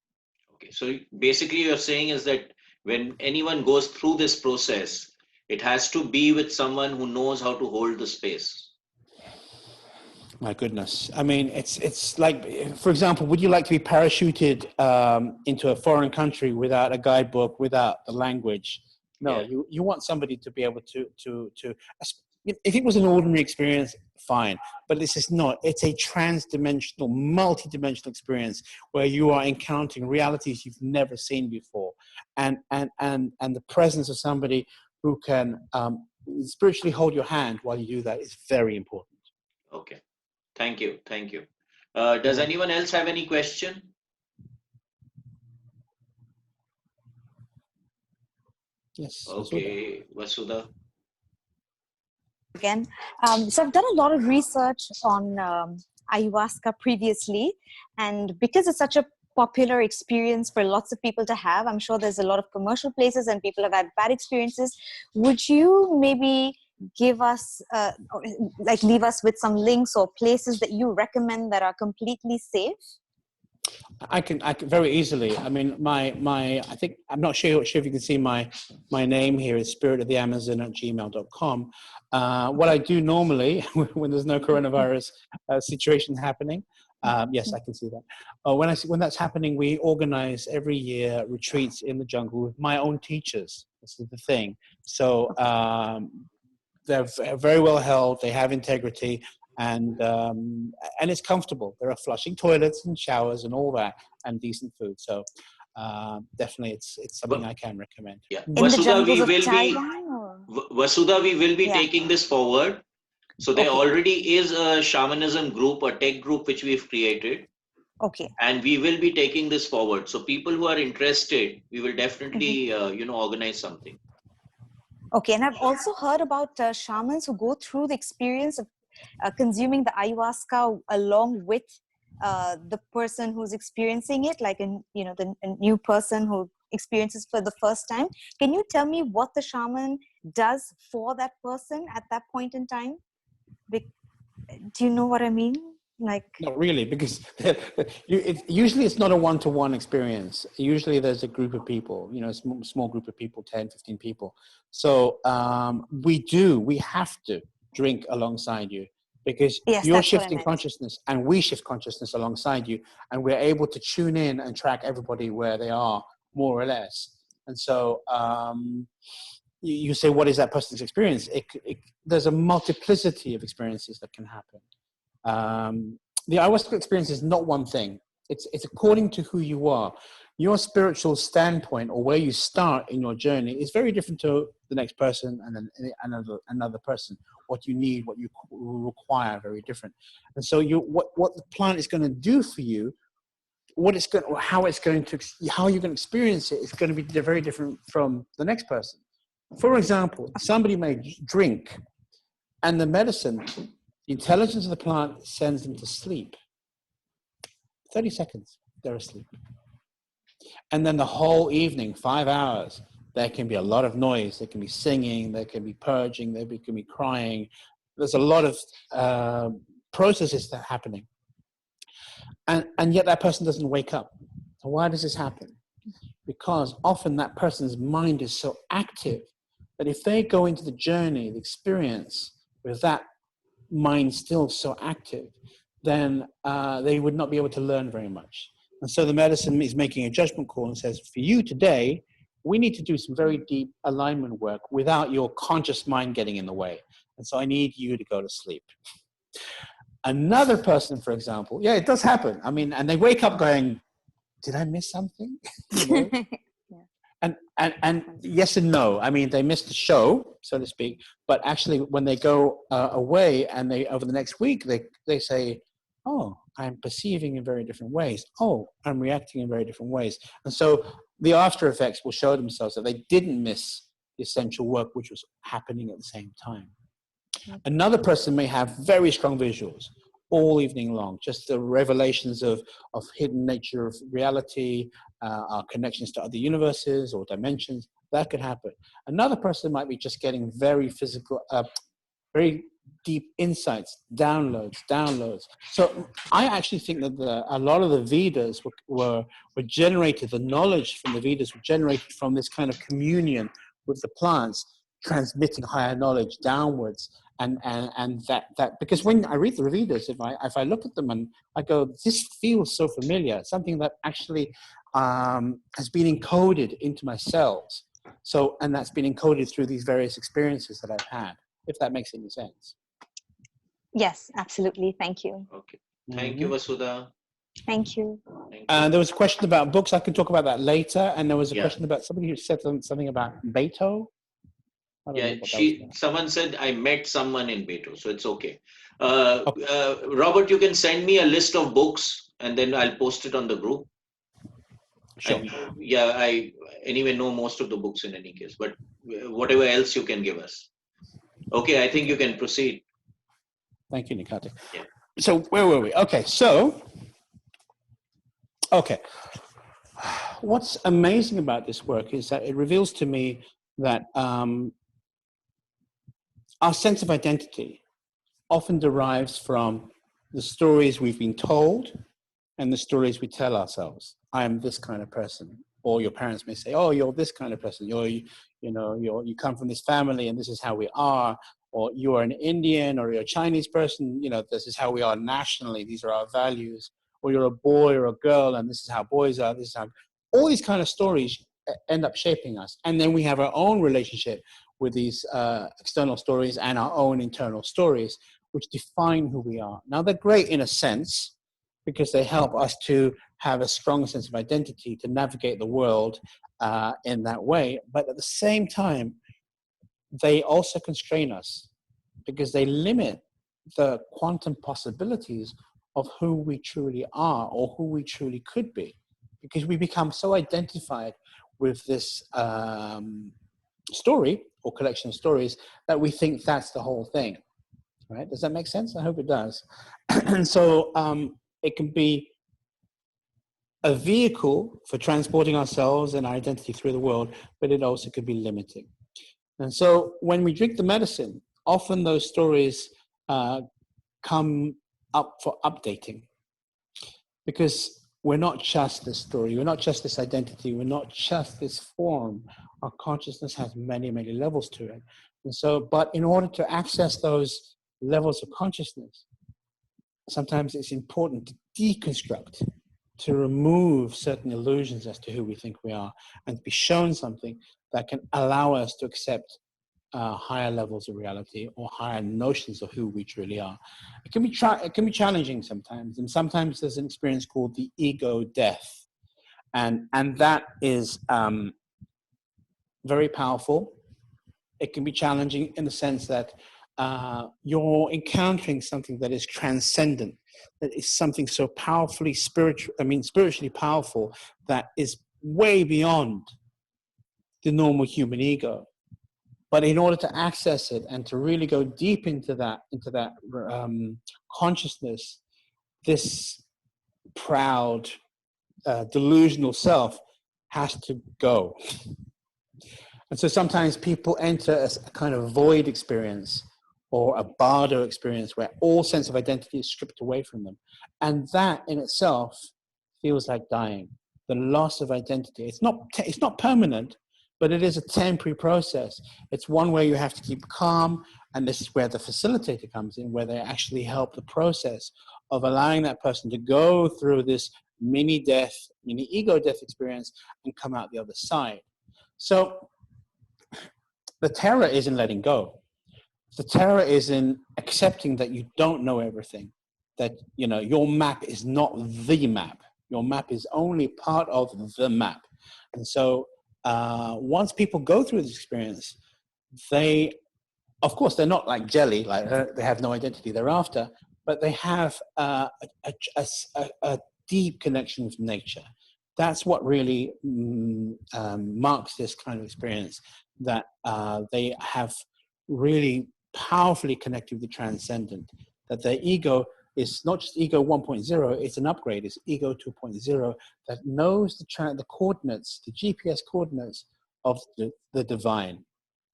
Okay, so basically you're saying is that when anyone goes through this process, it has to be with someone who knows how to hold the space. My goodness. I mean, it's like, for example, would you like to be parachuted into a foreign country without a guidebook, without the language? No, yeah. You want somebody to be able to, if it was an ordinary experience, fine. But this is not. It's a trans-dimensional, multi-dimensional experience where you are encountering realities you've never seen before. And the presence of somebody who can spiritually hold your hand while you do that is very important. Okay. Thank you. Thank you. Does anyone else have any question? Yes. Okay, Vasudha. Again, so I've done a lot of research on ayahuasca previously, and because it's such a popular experience for lots of people to have, I'm sure there's a lot of commercial places and people have had bad experiences. Would you maybe give us, leave us with some links or places that you recommend that are completely safe? I can very easily. I mean, I think, I'm not sure if you can see my name here is spiritoftheamazon@gmail.com. What I do normally when there's no coronavirus situation happening, yes, I can see that. When that's happening, we organize every year retreats in the jungle with my own teachers. This is the thing. So they're very well held. They have integrity. And it's comfortable. There are flushing toilets and showers and all that, and decent food. So definitely, it's something I can recommend. Yeah, Vasudha, we will be taking this forward. So there already is a shamanism group, a tech group which we've created. Okay. And we will be taking this forward. So people who are interested, we will definitely, organize something. Okay, and I've also heard about shamans who go through the experience of consuming the ayahuasca along with the person who's experiencing it, like a new person who experiences for the first time. Can you tell me what the shaman does for that person at that point in time? Do you know what I mean? Like, not really, because usually it's not a one-to-one experience. Usually there's a group of people, a small group of people, 10, 15 people. So we have to drink alongside you, because yes, you're that's what I shifting meant. consciousness and we shift consciousness alongside you, and we're able to tune in and track everybody where they are, more or less. And so you say, what is that person's experience? There's a multiplicity of experiences that can happen. The ayahuasca experience is not one thing. It's according to who you are. Your spiritual standpoint, or where you start in your journey, is very different to the next person, and then another person. What you need, what you require, very different. And so what the plant is going to do for you, how you're going to experience it, is going to be very different from the next person. For example, somebody may drink, and the medicine, the intelligence of the plant sends them to sleep. 30 seconds, they're asleep. And then the whole evening, 5 hours, there can be a lot of noise. There can be singing, there can be purging, there can be crying. There's a lot of processes that are happening. And yet that person doesn't wake up. So why does this happen? Because often that person's mind is so active that if they go into the journey, the experience, with that mind still so active, then they would not be able to learn very much. And so the medicine is making a judgment call and says, for you today, we need to do some very deep alignment work without your conscious mind getting in the way. And so I need you to go to sleep. Another person, for example, yeah, it does happen. I mean, and they wake up going, did I miss something? Yeah. And yes and no. I mean, they missed the show, so to speak, but actually when they go away and over the next week, they say, oh, I'm perceiving in very different ways. Oh, I'm reacting in very different ways. And so the after effects will show themselves that they didn't miss the essential work which was happening at the same time. Another person may have very strong visuals all evening long, just the revelations of hidden nature of reality, our connections to other universes or dimensions. That could happen. Another person might be just getting very physical, very deep insights, downloads. So I actually think that a lot of the Vedas were generated, the knowledge from the Vedas were generated from this kind of communion with the plants, transmitting higher knowledge downwards. And that because when I read the Vedas, if I look at them and I go, this feels so familiar, something that actually has been encoded into my cells. So, and that's been encoded through these various experiences that I've had, if that makes any sense. Yes, absolutely. Thank you. Okay. Thank you, Vasudha. Thank you. And there was a question about books. I can talk about that later. And there was a question about somebody who said something about Beto. Yeah, someone said I met someone in Beto, so it's okay. Robert, you can send me a list of books and then I'll post it on the group. Sure. Yeah, I anyway know most of the books in any case, but whatever else you can give us. Okay, I think you can proceed. Thank you, Nikati. Yeah. So where were we? Okay, what's amazing about this work is that it reveals to me that our sense of identity often derives from the stories we've been told and the stories we tell ourselves. I am this kind of person. Or your parents may say, oh, you're this kind of person. You come from this family and this is how we are. Or you're an Indian or you're a Chinese person. This is how we are nationally. These are our values. Or you're a boy or a girl and this is how boys are. This is how all these kind of stories end up shaping us. And then we have our own relationship with these external stories and our own internal stories, which define who we are. Now, they're great in a sense because they help us to have a strong sense of identity, to navigate the world in that way. But at the same time, they also constrain us because they limit the quantum possibilities of who we truly are or who we truly could be, because we become so identified with this story or collection of stories that we think that's the whole thing, right? Does that make sense? I hope it does. And so it can be a vehicle for transporting ourselves and our identity through the world, but it also could be limiting. And so when we drink the medicine, often those stories come up for updating, because we're not just this story, we're not just this identity, we're not just this form. Our consciousness has many, many levels to it. And so, but in order to access those levels of consciousness, sometimes it's important to deconstruct, to remove certain illusions as to who we think we are, and to be shown something that can allow us to accept higher levels of reality or higher notions of who we truly are. It can be challenging sometimes, and sometimes there's an experience called the ego death, and that is very powerful. It can be challenging in the sense that you're encountering something that is transcendent, that is something so powerfully spiritually powerful, that is way beyond the normal human ego. But in order to access it and to really go deep into that consciousness, this proud, delusional self has to go. And so sometimes people enter a kind of void experience or a bardo experience where all sense of identity is stripped away from them. And that in itself feels like dying. The loss of identity. It's not permanent, but it is a temporary process. It's one where you have to keep calm, and this is where the facilitator comes in, where they actually help the process of allowing that person to go through this mini ego death experience and come out the other side. So the terror is in letting go. The terror is in accepting that you don't know everything, that your map is not the map. Your map is only part of the map. And so once people go through this experience, of course, they're not like jelly, like they have no identity thereafter, but they have a deep connection with nature. That's what really marks this kind of experience, that they have really powerfully connected with the transcendent, that their ego is not just ego 1.0, it's an upgrade, it's ego 2.0 that knows the coordinates, the GPS coordinates of the divine.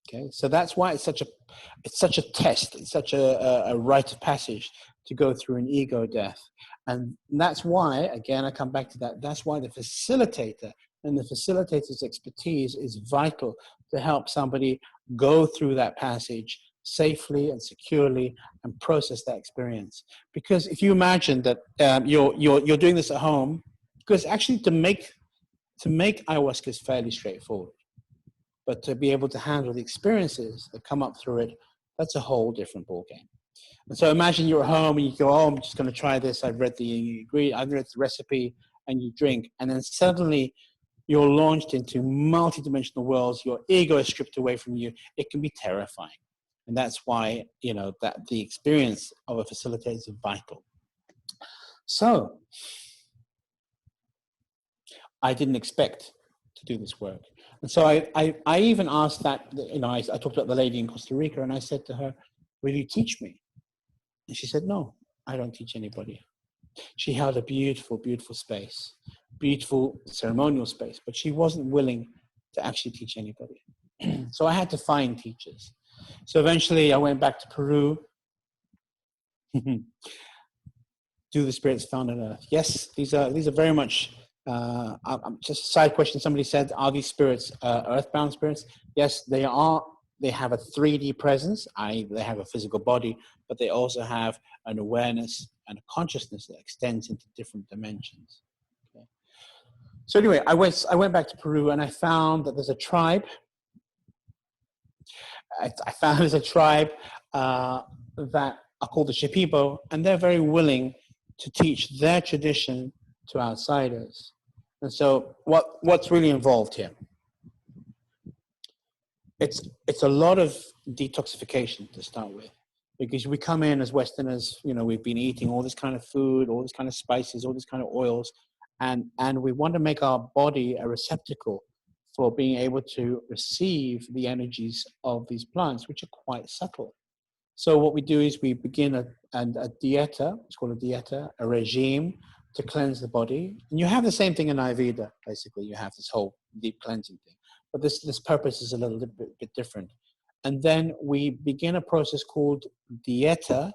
Okay, so that's why it's such a test, it's such a rite of passage to go through an ego death. And that's why, again, I come back to that, that's why the facilitator and the facilitator's expertise is vital to help somebody go through that passage safely and securely and process that experience. Because if you imagine that you're doing this at home, because actually to make ayahuasca is fairly straightforward, but to be able to handle the experiences that come up through it, that's a whole different ballgame. And so imagine you're at home and you go, oh, I'm just going to try this. I've read the recipe, and you drink, and then suddenly you're launched into multidimensional worlds. Your ego is stripped away from you. It can be terrifying. And that's why, that the experience of a facilitator is vital. So I didn't expect to do this work. And so I even asked that, I talked about the lady in Costa Rica, and I said to her, will you teach me? And she said, no, I don't teach anybody. She held a beautiful, beautiful space, beautiful ceremonial space, but she wasn't willing to actually teach anybody. So I had to find teachers. So eventually I went back to Peru. Do the spirits found on earth? Yes, these are very much, just a side question. Somebody said, are these spirits earthbound spirits? Yes, they are. They have a 3D presence, i.e. they have a physical body, but they also have an awareness and a consciousness that extends into different dimensions. Okay. So anyway, I went back to Peru, and I found that there's a tribe. I found there's a tribe that are called the Shipibo, and they're very willing to teach their tradition to outsiders. And so what's really involved here? It's a lot of detoxification to start with, because we come in as Westerners, you know, we've been eating all this kind of food, all this kind of spices, all this kind of oils, and we want to make our body a receptacle for being able to receive the energies of these plants, which are quite subtle. So what we do is we begin a dieta, it's called a dieta, a regime to cleanse the body. And you have the same thing in Ayurveda, basically. You have this whole deep cleansing thing. But this purpose is a little bit different. And then we begin a process called dieta,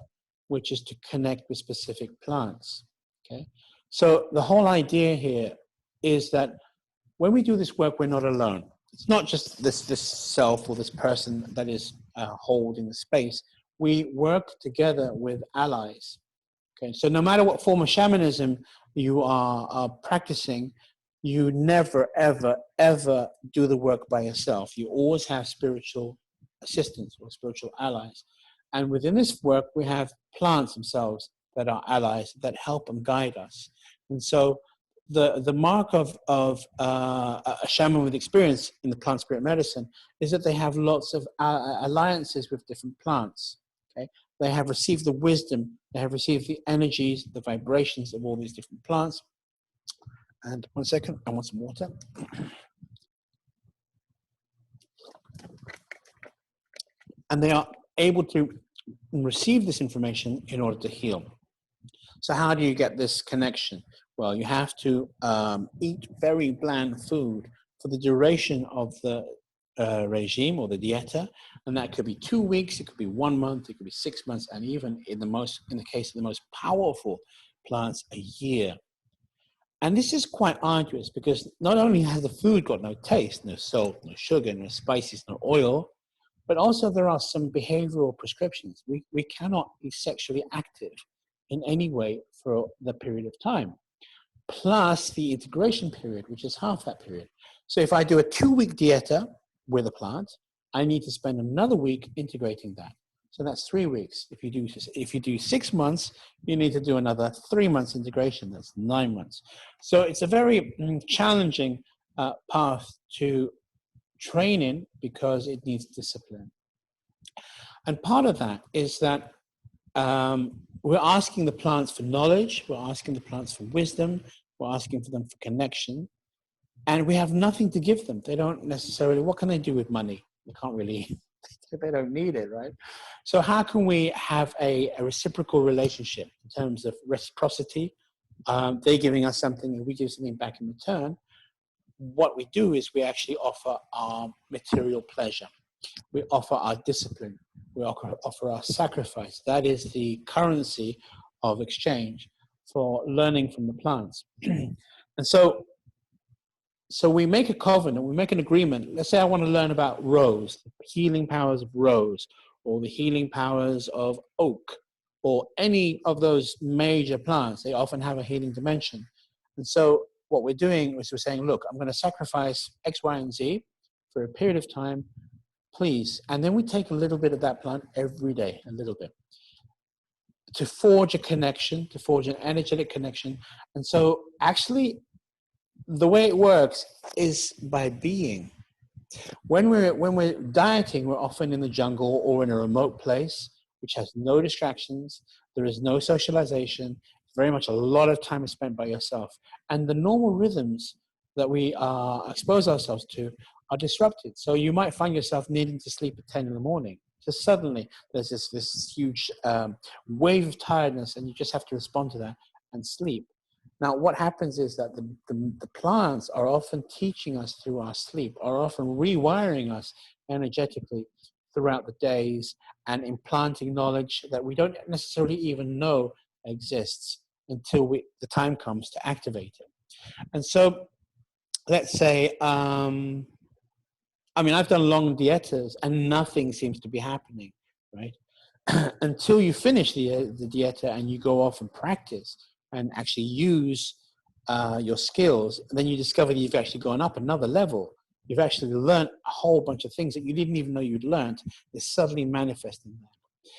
which is to connect with specific plants. Okay. So the whole idea here is that when we do this work, we're not alone. It's not just this self or this person that is holding the space. We work together with allies. Okay, so no matter what form of shamanism you are practicing, you never, ever, ever do the work by yourself. You always have spiritual assistants or spiritual allies. And within this work, we have plants themselves that are allies that help and guide us. And so the mark of a shaman with experience in the plant spirit medicine is that they have lots of alliances with different plants. Okay, they have received the wisdom, they have received the energies, the vibrations of all these different plants. And 1 second, I want some water. And they are able to receive this information in order to heal. So how do you get this connection? Well, you have to eat very bland food for the duration of the regime or the dieta, and that could be 2 weeks, it could be 1 month, it could be 6 months, and even in the case of the most powerful plants, a year. And this is quite arduous because not only has the food got no taste, no salt, no sugar, no spices, no oil, but also there are some behavioral prescriptions. We cannot be sexually active in any way for the period of time, plus the integration period, which is half that period. So if I do a 2-week dieta with a plant, I need to spend another week integrating that. So that's 3 weeks. If you do 6 months, you need to do another 3 months integration. That's 9 months. So it's a very challenging path to training because it needs discipline. And part of that is that we're asking the plants for knowledge, we're asking the plants for wisdom, we're asking for them for connection, and we have nothing to give them. They don't necessarily, what can they do with money? They can't really, they don't need it, right? So how can we have a reciprocal relationship in terms of reciprocity? They're giving us something and we give something back in return. What we do is we actually offer our material pleasure. We offer our discipline. We offer our sacrifice. That is the currency of exchange for learning from the plants. And so we make a covenant, we make an agreement. Let's say I want to learn about rose, the healing powers of rose, or the healing powers of oak, or any of those major plants. They often have a healing dimension. And so what we're doing is we're saying, look, I'm going to sacrifice X, Y, and Z for a period of time, please. And then we take a little bit of that plant every day, a little bit, to forge a connection, to forge an energetic connection. And so actually, the way it works is by being. When we're dieting, we're often in the jungle or in a remote place, which has no distractions. There is no socialization. Very much a lot of time is spent by yourself. And the normal rhythms that we expose ourselves to are disrupted. So you might find yourself needing to sleep at 10 in the morning. Just suddenly there's this huge wave of tiredness, and you just have to respond to that and sleep. Now, what happens is that the plants are often teaching us through our sleep, are often rewiring us energetically throughout the days and implanting knowledge that we don't necessarily even know exists until the time comes to activate it. And so, let's say, I mean, I've done long dietas and nothing seems to be happening, right? Until you finish the dieta and you go off and practice and actually use your skills, and then you discover that you've actually gone up another level. You've actually learned a whole bunch of things that you didn't even know you'd learned. They're suddenly manifesting that.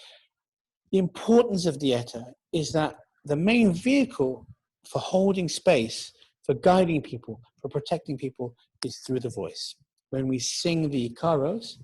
The importance of dieta is that the main vehicle for holding space, for guiding people, for protecting people is through the voice. When we sing the Ikaros,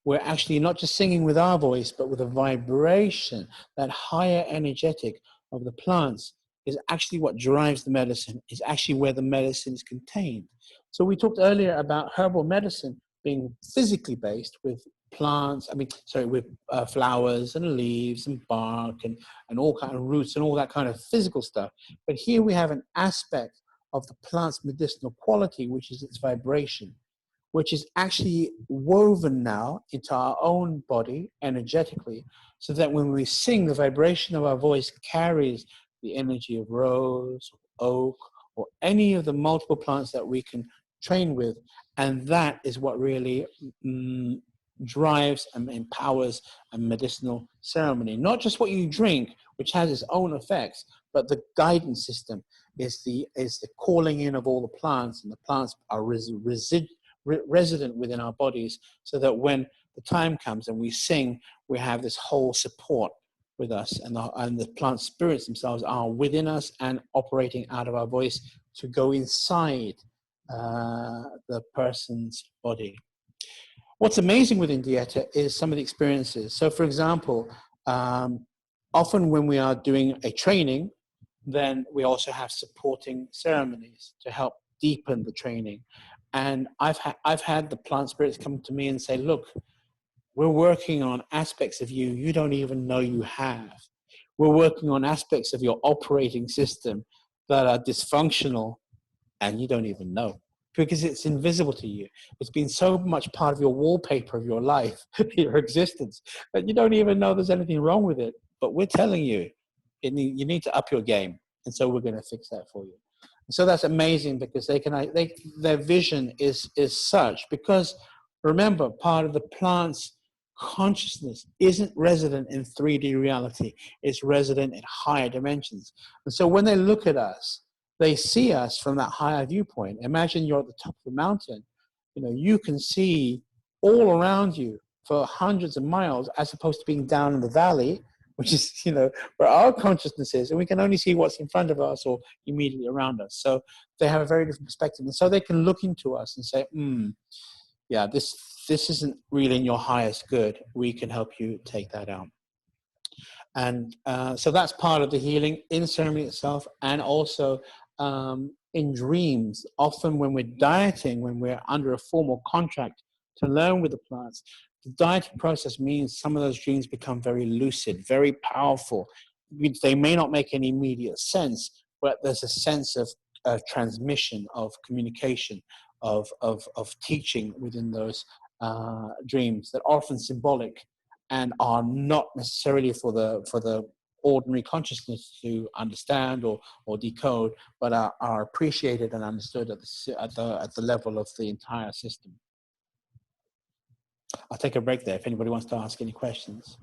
we're actually not just singing with our voice, but with a vibration, that higher energetic of the plants is actually what drives the medicine, is actually where the medicine is contained. So we talked earlier about herbal medicine being physically based with plants, with flowers and leaves and bark and all kind of roots and all that kind of physical stuff. But here we have an aspect of the plant's medicinal quality, which is its vibration, which is actually woven now into our own body energetically, so that when we sing, the vibration of our voice carries the energy of rose, oak, or any of the multiple plants that we can train with. And that is what really drives and empowers a medicinal ceremony. Not just what you drink, which has its own effects, but the guidance system is the calling in of all the plants, and the plants are resident within our bodies, so that when the time comes and we sing, we have this whole support with us, and the plant spirits themselves are within us and operating out of our voice to go inside the person's body. What's amazing with Indieta is some of the experiences. So for example, often when we are doing a training, then we also have supporting ceremonies to help deepen the training. And I've had the plant spirits come to me and say, look, we're working on aspects of you you don't even know you have. We're working on aspects of your operating system that are dysfunctional and you don't even know, because it's invisible to you. It's been so much part of your wallpaper of your life, your existence, that you don't even know there's anything wrong with it. But we're telling you, you need to up your game. And so we're going to fix that for you. So that's amazing, because their vision is such, because remember, part of the plant's consciousness isn't resident in 3D reality. It's resident in higher dimensions. And so when they look at us, they see us from that higher viewpoint. Imagine you're at the top of the mountain. You can see all around you for hundreds of miles, as opposed to being down in the valley, which is, where our consciousness is, and we can only see what's in front of us or immediately around us. So they have a very different perspective. And so they can look into us and say, yeah, this isn't really in your highest good. We can help you take that out. And so that's part of the healing in ceremony itself, and also in dreams. Often when we're dieting, when we're under a formal contract to learn with the plants, the dieting process means some of those dreams become very lucid, very powerful. They may not make any immediate sense, but there's a sense of transmission, of communication, of teaching within those dreams that are often symbolic and are not necessarily for the ordinary consciousness to understand or decode, but are appreciated and understood at the level of the entire system. I'll take a break there if anybody wants to ask any questions.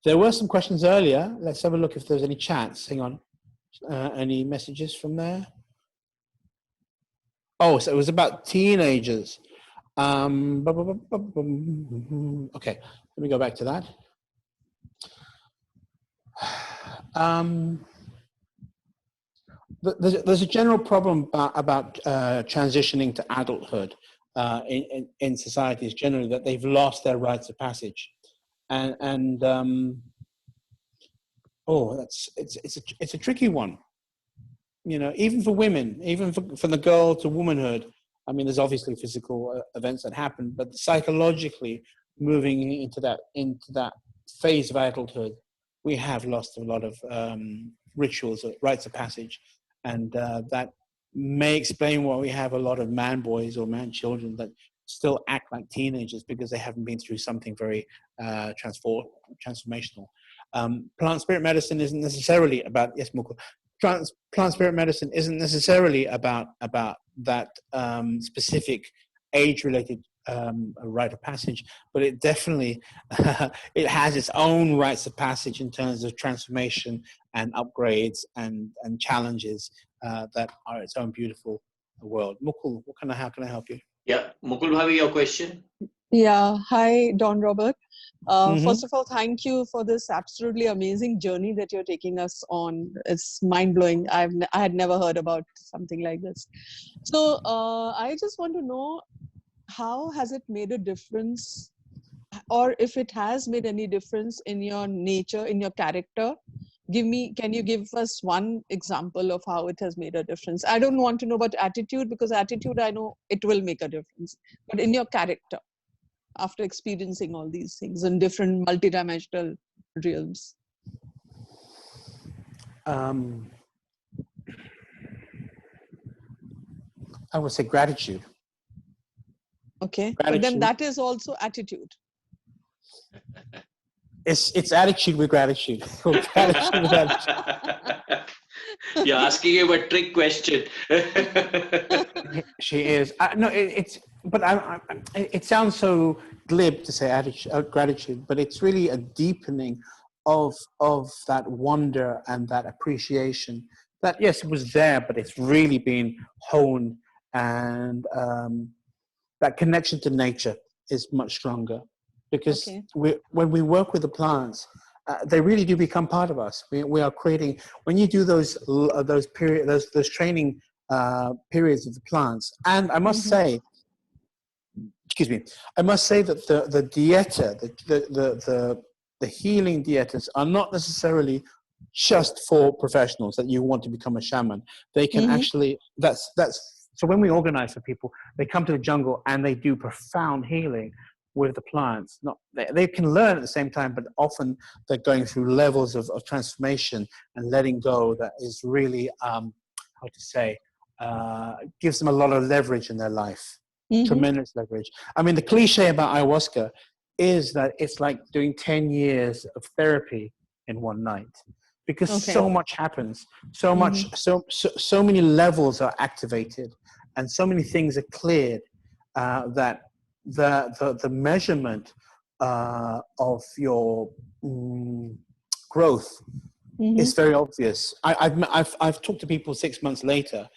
There were some questions earlier. Let's have a look if there's any chats. Hang on. Any messages from there? Oh, so it was about teenagers. Okay, let me go back to that. There's a general problem about transitioning to adulthood in societies generally, that they've lost their rites of passage, and it's a tricky one. Even for women, even for the girl to womanhood. I mean, there's obviously physical events that happen, but psychologically moving into that phase of adulthood, we have lost a lot of rituals, rites of passage, and that may explain why we have a lot of man boys or man children that still act like teenagers, because they haven't been through something very transformational. Plant spirit medicine isn't necessarily about, yes, Mukul. Plant spirit medicine isn't necessarily about that specific age-related rite of passage, but it definitely it has its own rites of passage in terms of transformation and upgrades and challenges that are its own beautiful world. Mukul, how can I help you? Yeah, Mukul Bhavi, your question. Yeah, hi, Don Robert. First of all, thank you for this absolutely amazing journey that you're taking us on. It's mind-blowing. I had never heard about something like this. So I just want to know, how has it made a difference? or if it has made any difference in your nature, in your character? Can you give us one example of how it has made a difference? I don't want to know about attitude, because attitude, I know it will make a difference, but in your character, after experiencing all these things in different multidimensional realms. I would say gratitude. Okay, Gratitude. but then that is also attitude. It's attitude with gratitude. Gratitude with attitude. You're asking him a trick question. She is. No, but it sounds so glib to say attitude, gratitude, but it's really a deepening of that wonder and that appreciation. That, yes, it was there, but it's really been honed, and that connection to nature is much stronger, because when we work with the plants, they really do become part of us. We are creating, when you do those training periods of the plants, and I must say, I must say that the dieta, the healing dietas are not necessarily just for professionals that you want to become a shaman. They can actually, so when we organize for people, they come to the jungle and they do profound healing with the plants. They can learn at the same time, but often they're going through levels of transformation and letting go that is really, gives them a lot of leverage in their life. Tremendous leverage. I mean, the cliche about ayahuasca is that it's like doing 10 years of therapy in one night, because so much happens, so many levels are activated, and so many things are cleared, that the measurement of your growth is very obvious. I've talked to people 6 months later,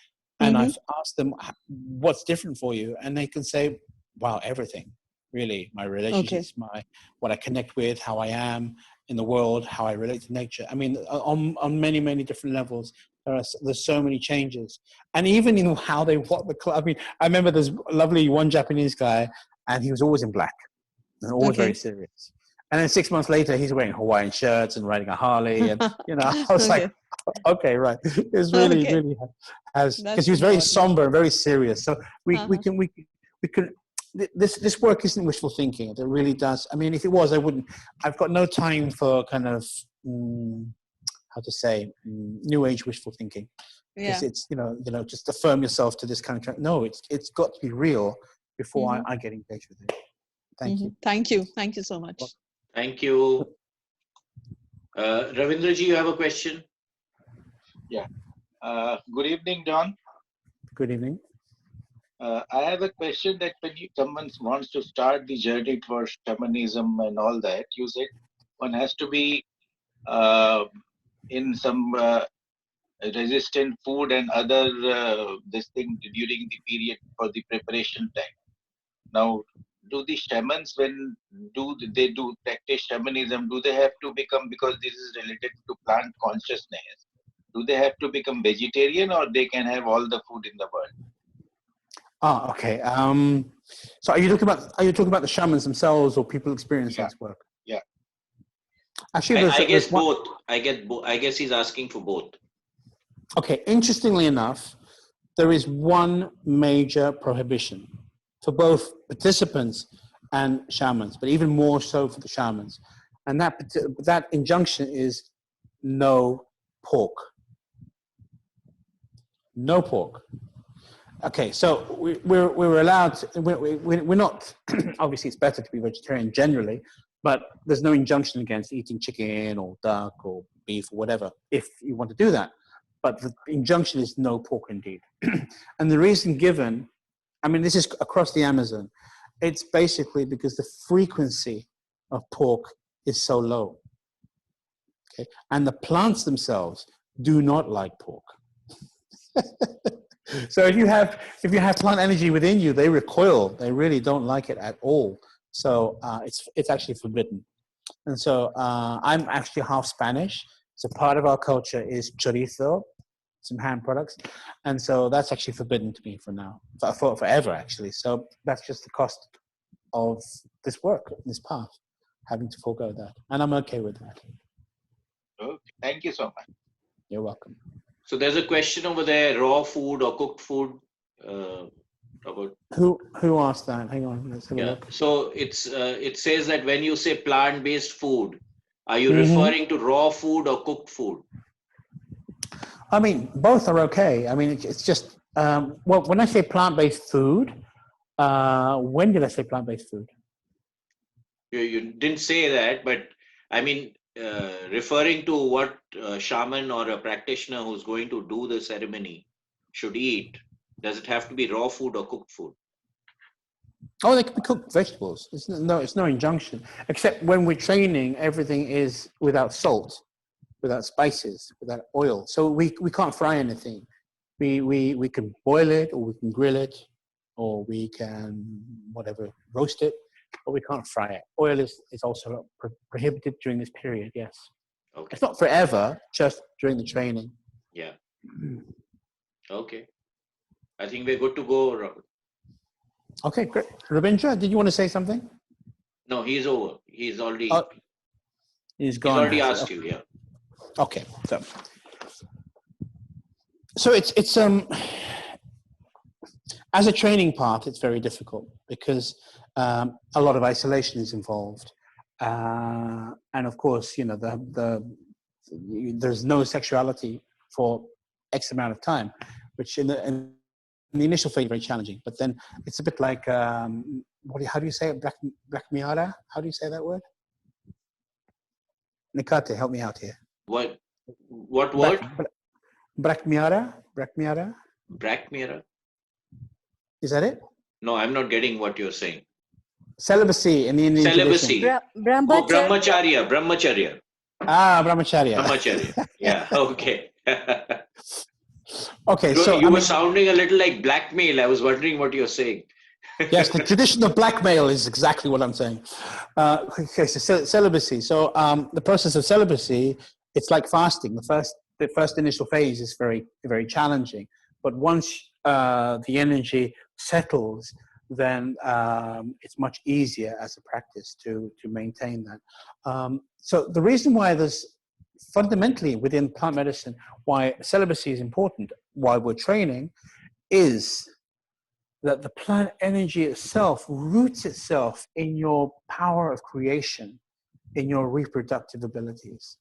and I've asked them, what's different for you? And they can say, wow, everything, really. My relationships, what I connect with, how I am in the world, how I relate to nature. I mean, on many, many different levels, there's so many changes. And even in how they walk the club. I mean, I remember there's one Japanese guy, and he was always in black and always very serious. And then 6 months later, he's wearing Hawaiian shirts and riding a Harley. And, I was like, okay, right. It's really, really has, because he was very somber and very serious. So we can, this work isn't wishful thinking. It really does. I mean, if it was, I've got no time for kind of, new age wishful thinking. Because it's, just affirm yourself to this kind of, no, it's got to be real before I get engaged with it. Thank you. Thank you. Thank you so much. Thank you. Ravindraji, you have a question? Yeah. Good evening, Don. Good evening. I have a question that when someone wants to start the journey for shamanism and all that, you said one has to be in some resistant food and other this thing during the period for the preparation time. Now, do the shamans, when they do practice shamanism, do they have to become, because this is related to plant consciousness, do they have to become vegetarian, or they can have all the food in the world? Oh, okay. So are you talking about the shamans themselves, or people experiencing this work? Yeah. Actually, I guess both. I guess he's asking for both. Okay. Interestingly enough, there is one major prohibition for both participants and shamans, but even more so for the shamans. And that injunction is no pork. No pork. Okay, so we're allowed to, we're not, obviously it's better to be vegetarian generally, but there's no injunction against eating chicken or duck or beef or whatever if you want to do that. But the injunction is no pork indeed. And the reason given, I mean, this is across the Amazon, it's basically because the frequency of pork is so low. Okay, and the plants themselves do not like pork. So if you have plant energy within you, they recoil. They really don't like it at all. So it's actually forbidden. And so I'm actually half Spanish. So part of our culture is chorizo, some ham products, and so that's actually forbidden to me for now, for forever actually. So that's just the cost. of this work, this path, having to forego that. And I'm okay with that. Okay. Thank you so much. You're welcome. So there's a question over there, raw food or cooked food. About who asked that? Hang on, let's have a look. So it says that when you say plant-based food, are you referring to raw food or cooked food? I mean, both are okay. I mean, it's just well, when I say plant-based food, when did I say plant-based food? You didn't say that, but I mean, referring to what a shaman or a practitioner who's going to do the ceremony should eat, does it have to be raw food or cooked food? Oh, they can be cooked vegetables. It's no injunction. Except when we're training, everything is without salt, without spices, without oil. So we can't fry anything. We can boil it, or we can grill it, or we can roast it, but we can't fry it. Oil is also prohibited during this period. Yes. Okay. It's not forever, just during the training. Yeah. Okay. I think we're good to go, Robert. Okay, great. Rabindra, did you want to say something? No, he's over. He's already. He's gone. He's already asked you. Yeah. Okay. So it's as a training part, it's very difficult because a lot of isolation is involved, and of course, there's no sexuality for X amount of time, which in the initial phase is very challenging. But then it's a bit like how do you say it? Black Miara? How do you say that word? Nikate, help me out here. What word? Black Miara? Black Miara? Black Mirror? Is that it? No, I'm not getting what you're saying. Celibacy in the Indian Celibacy. Brahmacharya. Brahmacharya. Brahmacharya. Yeah. Okay. Okay. So you were sounding a little like blackmail. I was wondering what you're saying. Yes, the tradition of blackmail is exactly what I'm saying. Okay, so celibacy. So the process of celibacy, it's like fasting. The first initial phase is very, very challenging. But once the energy settles, then it's much easier as a practice to maintain that. So the reason why there's fundamentally within plant medicine, why celibacy is important while we're training is that the plant energy itself roots itself in your power of creation, in your reproductive abilities.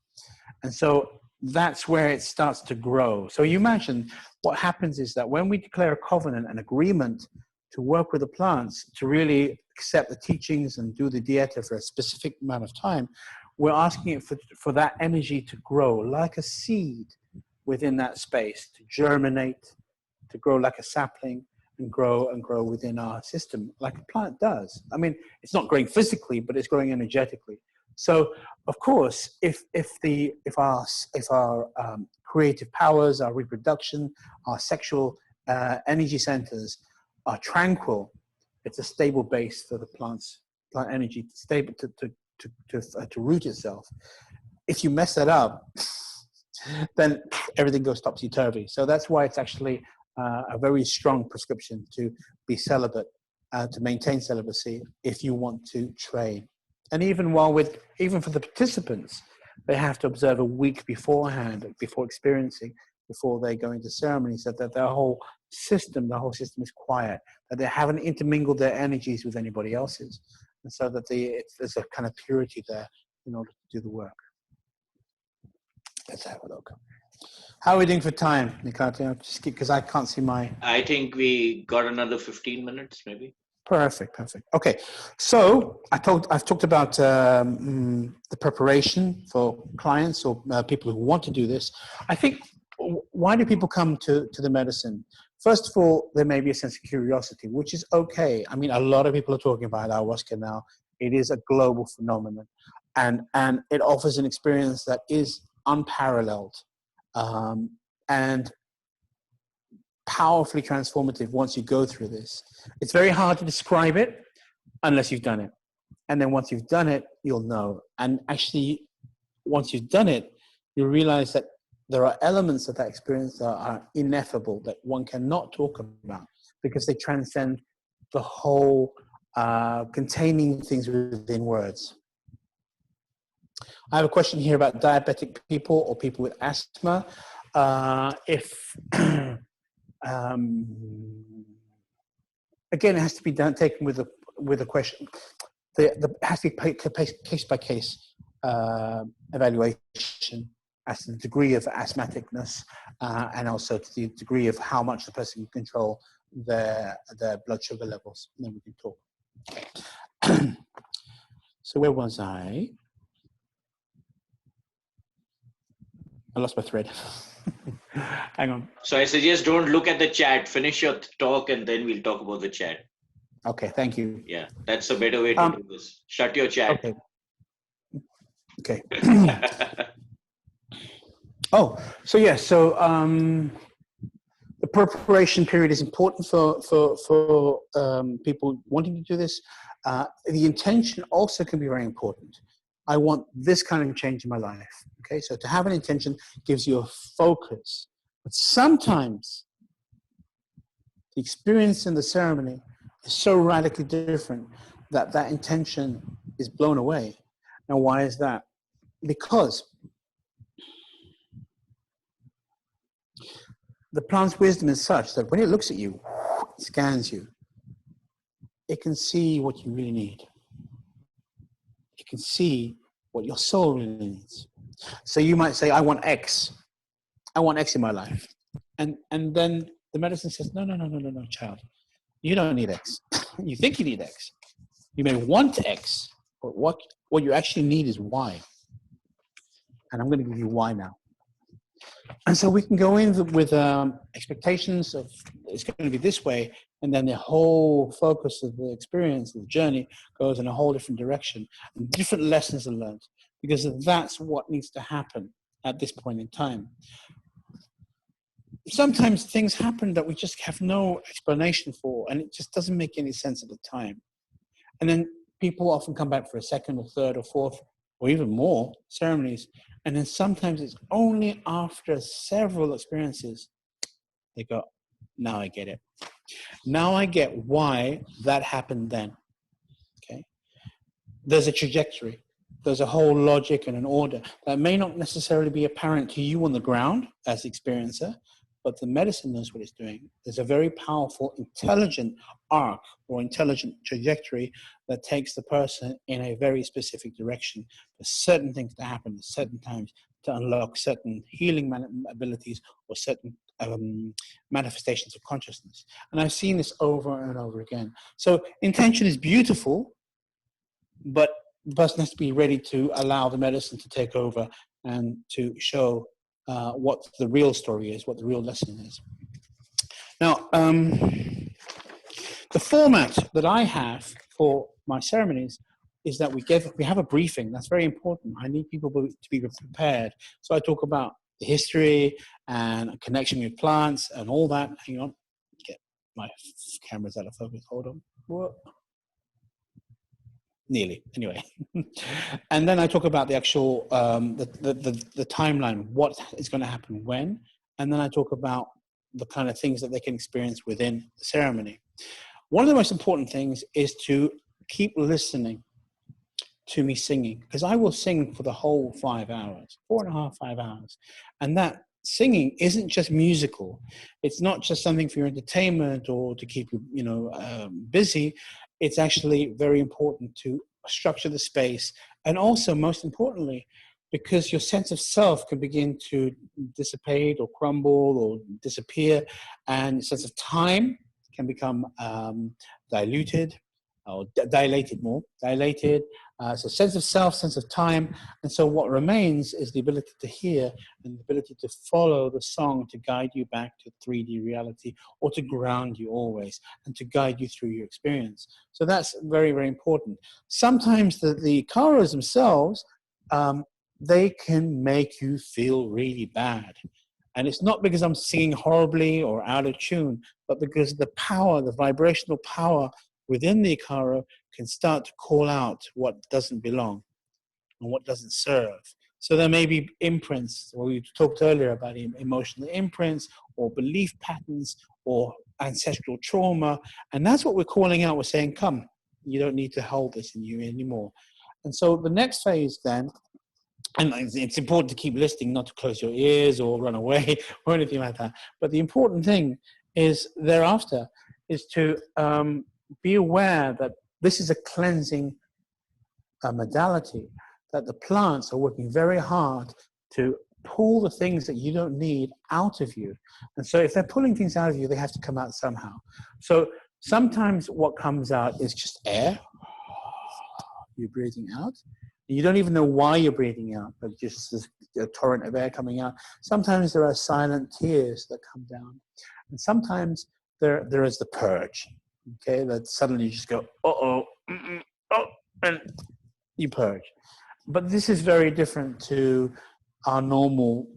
And so that's where it starts to grow. So you imagine what happens is that when we declare a covenant, an agreement to work with the plants, to really accept the teachings and do the dieta for a specific amount of time, we're asking it for that energy to grow like a seed within that space, to germinate, to grow like a sapling, and grow within our system like a plant does. I mean, it's not growing physically, but it's growing energetically. So, of course, if our creative powers, our reproduction, our sexual energy centers are tranquil, it's a stable base for the plant energy to root itself. If you mess that up, then everything goes topsy-turvy. So that's why it's actually a very strong prescription to be celibate, to maintain celibacy if you want to train. And even for the participants, they have to observe a week beforehand, before experiencing, before they go into ceremony, so that the whole system is quiet, that they haven't intermingled their energies with anybody else's, and so that there's a kind of purity there in order to do the work. Let's have a look. How are we doing for time, Nikate? Just because I can't see my... I think we got another 15 minutes, maybe. Perfect. Okay, so I've talked about the preparation for clients or people who want to do this. I think, why do people come to the medicine? First of all, there may be a sense of curiosity, which is okay. I mean, a lot of people are talking about ayahuasca now. It is a global phenomenon, and it offers an experience that is unparalleled and powerfully transformative once you go through this. It's very hard to describe it unless you've done it. And then once you've done it, you'll know. And actually, once you've done it, you realize that there are elements of that experience that are ineffable, that one cannot talk about, because they transcend the whole containing things within words. I have a question here about diabetic people or people with asthma. Again, it has to be taken with a question. It has to be case by case evaluation as to the degree of asthmaticness and also to the degree of how much the person can control their blood sugar levels. And then we can talk. So where was I? I lost my thread. Hang on. So I suggest don't look at the chat. Finish your talk and then we'll talk about the chat. Okay, thank you. Yeah, that's a better way to do this. Shut your chat. Okay. Oh, so yeah. So the preparation period is important for people wanting to do this. The intention also can be very important. I want this kind of change in my life. Okay, so to have an intention gives you a focus. But sometimes the experience in the ceremony is so radically different that that intention is blown away. Now, why is that? Because the plant's wisdom is such that when it looks at you, scans you, it can see what you really need. It can see what your soul really needs. So you might say, I want X. I want X in my life. And then the medicine says, no, child. You don't need X. You think you need X. You may want X, but what you actually need is Y. And I'm going to give you Y now. And so we can go in with expectations of it's going to be this way, and then the whole focus of the experience, of the journey, goes in a whole different direction, and different lessons are learned, because that's what needs to happen at this point in time. Sometimes things happen that we just have no explanation for, and it just doesn't make any sense at the time. And then people often come back for a second or third or fourth or even more ceremonies. And then sometimes it's only after several experiences, they go, now I get it. Now I get why that happened then. Okay. There's a trajectory. There's a whole logic and an order that may not necessarily be apparent to you on the ground as the experiencer, but the medicine knows what it's doing. There's a very powerful, intelligent arc or intelligent trajectory that takes the person in a very specific direction. There's certain things to happen at certain times to unlock certain healing abilities or certain manifestations of consciousness. And I've seen this over and over again. So intention is beautiful, but the person has to be ready to allow the medicine to take over and to show what the real story is, what the real lesson is. Now, the format that I have for my ceremonies is that we have a briefing. That's very important. I need people to be prepared. So I talk about the history and connection with plants and all that. Hang on, get my camera's out of focus. Hold on. Whoa. Nearly, anyway. And then I talk about the actual, the timeline, what is going to happen when, and then I talk about the kind of things that they can experience within the ceremony. One of the most important things is to keep listening to me singing, because I will sing for the whole 5 hours, 4.5, 5 hours. And that singing isn't just musical. It's not just something for your entertainment or to keep you, busy. It's actually very important to structure the space. And also, most importantly, because your sense of self can begin to dissipate or crumble or disappear, and sense of time can become diluted or dilated. So sense of self, sense of time. And so what remains is the ability to hear and the ability to follow the song to guide you back to 3D reality or to ground you always and to guide you through your experience. So that's very, very important. Sometimes the karas themselves, they can make you feel really bad. And it's not because I'm singing horribly or out of tune, but because the power, the vibrational power within the ikara can start to call out what doesn't belong and what doesn't serve. So there may be imprints, or we talked earlier about emotional imprints or belief patterns or ancestral trauma. And that's what we're calling out. We're saying, come, You don't need to hold this in you anymore. And so the next phase then, and it's important to keep listening, not to close your ears or run away or anything like that. But the important thing is thereafter is to be aware that this is a cleansing modality, that the plants are working very hard to pull the things that you don't need out of you. And so if they're pulling things out of you, they have to come out somehow. So sometimes what comes out is just air. You're breathing out. You don't even know why you're breathing out, but just a torrent of air coming out. Sometimes there are silent tears that come down. And sometimes there is the purge, okay, that suddenly you just go, uh-oh, oh, and you purge. But this is very different to our normal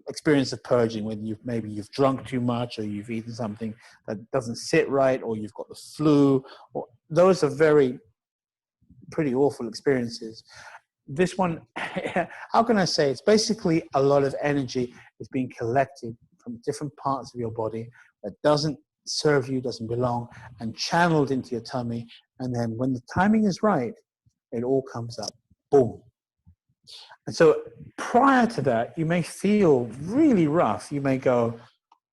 experience of purging, when maybe you've drunk too much, or you've eaten something that doesn't sit right, or you've got the flu. Or, those are pretty awful experiences. This one, how can I say? It's basically a lot of energy is being collected from different parts of your body that doesn't serve you, doesn't belong, and channeled into your tummy. And then when the timing is right, it all comes up. Boom. And so prior to that, you may feel really rough. You may go,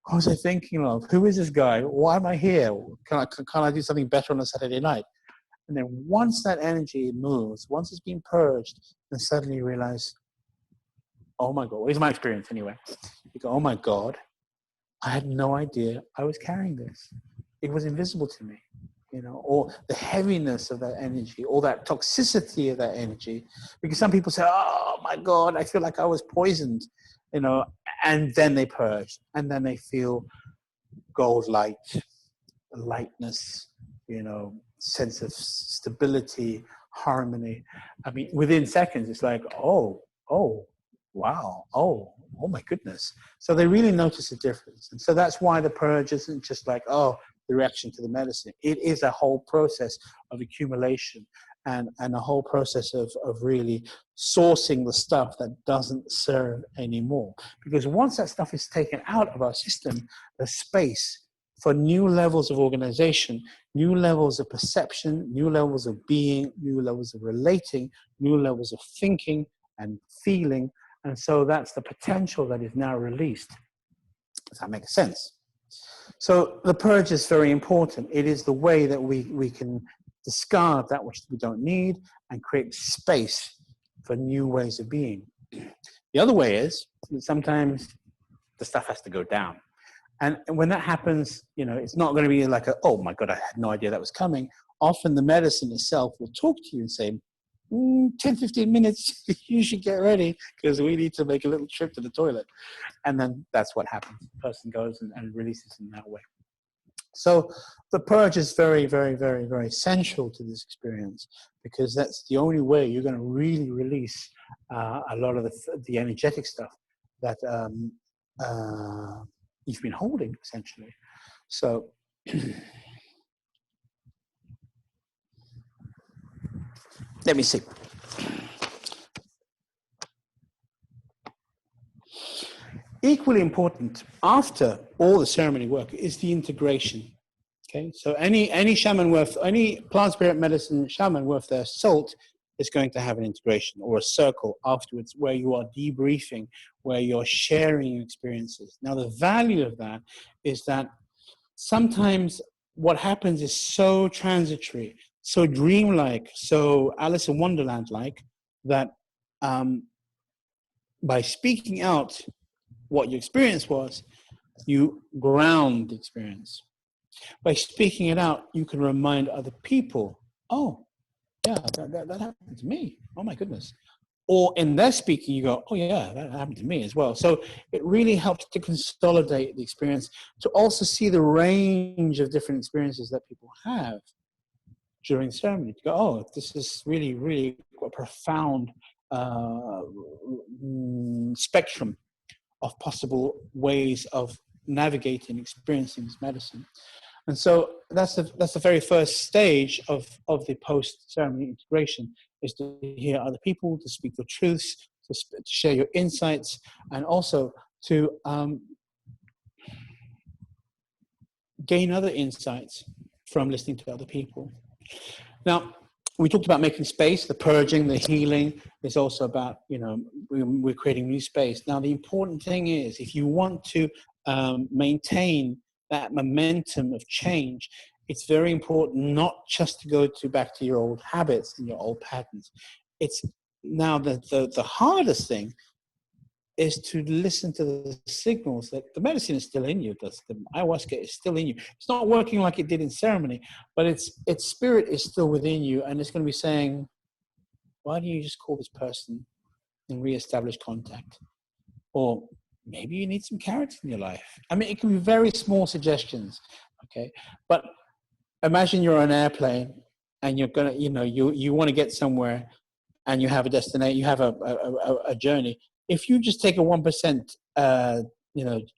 what was I thinking of? Who is this guy? Why am I here? Can I do something better on a Saturday night? And then once that energy moves, once it's been purged, then suddenly you realize, oh my God, it's my experience anyway. You go, oh my God, I had no idea I was carrying this. It was invisible to me, you know, or the heaviness of that energy, or that toxicity of that energy. Because some people say, oh my God, I feel like I was poisoned, you know, and then they purge, and then they feel gold light, lightness, you know, sense of stability, harmony. I mean, within seconds, it's like, oh, wow, oh my goodness. So they really notice a difference. And so that's why the purge isn't just like, oh, the reaction to the medicine. It is a whole process of accumulation, and a whole process of really sourcing the stuff that doesn't serve anymore. Because once that stuff is taken out of our system, there's space for new levels of organization, new levels of perception, new levels of being, new levels of relating, new levels of thinking and feeling. And so that's the potential that is now released. Does that make sense? So the purge is very important. It is the way that we can discard that which we don't need and create space for new ways of being. The other way is that sometimes the stuff has to go down. And when that happens, you know, it's not going to be like, oh my God, I had no idea that was coming. Often the medicine itself will talk to you and say, 10, 15 minutes, you should get ready because we need to make a little trip to the toilet. And then that's what happens. The person goes and releases in that way. So the purge is very, very, very, very essential to this experience, because that's the only way you're going to really release a lot of the energetic stuff that you've been holding, essentially. So let me see. Equally important after all the ceremony work is the integration. Okay, so any shaman any plant spirit medicine shaman worth their salt is going to have an integration or a circle afterwards where you are debriefing, where you're sharing your experiences. Now the value of that is that sometimes what happens is so transitory, so dreamlike, so Alice in Wonderland-like, that by speaking out what your experience was, you ground the experience. By speaking it out, you can remind other people, oh, yeah, that happened to me. Oh, my goodness. Or in their speaking, you go, oh, yeah, that happened to me as well. So it really helps to consolidate the experience, to also see the range of different experiences that people have during the ceremony. To go, oh, this is really, really a profound spectrum of possible ways of navigating, experiencing this medicine. And so that's the very first stage of the post-ceremony integration, is to hear other people, to speak your truths, to share your insights, and also to gain other insights from listening to other people. Now, we talked about making space, the purging, the healing. It's also about, we're creating new space. Now, the important thing is, if you want to maintain that momentum of change, it's very important not just to go back to your old habits and your old patterns. It's now the hardest thing is to listen to the signals that the medicine is still in you. The ayahuasca is still in you. It's not working like it did in ceremony, but its spirit is still within you, and it's going to be saying, why don't you just call this person and reestablish contact? Or maybe you need some carrots in your life. I mean, it can be very small suggestions, okay? But imagine you're on an airplane and you're going to, you want to get somewhere and you have a destination, you have a journey. If you just take a 1%,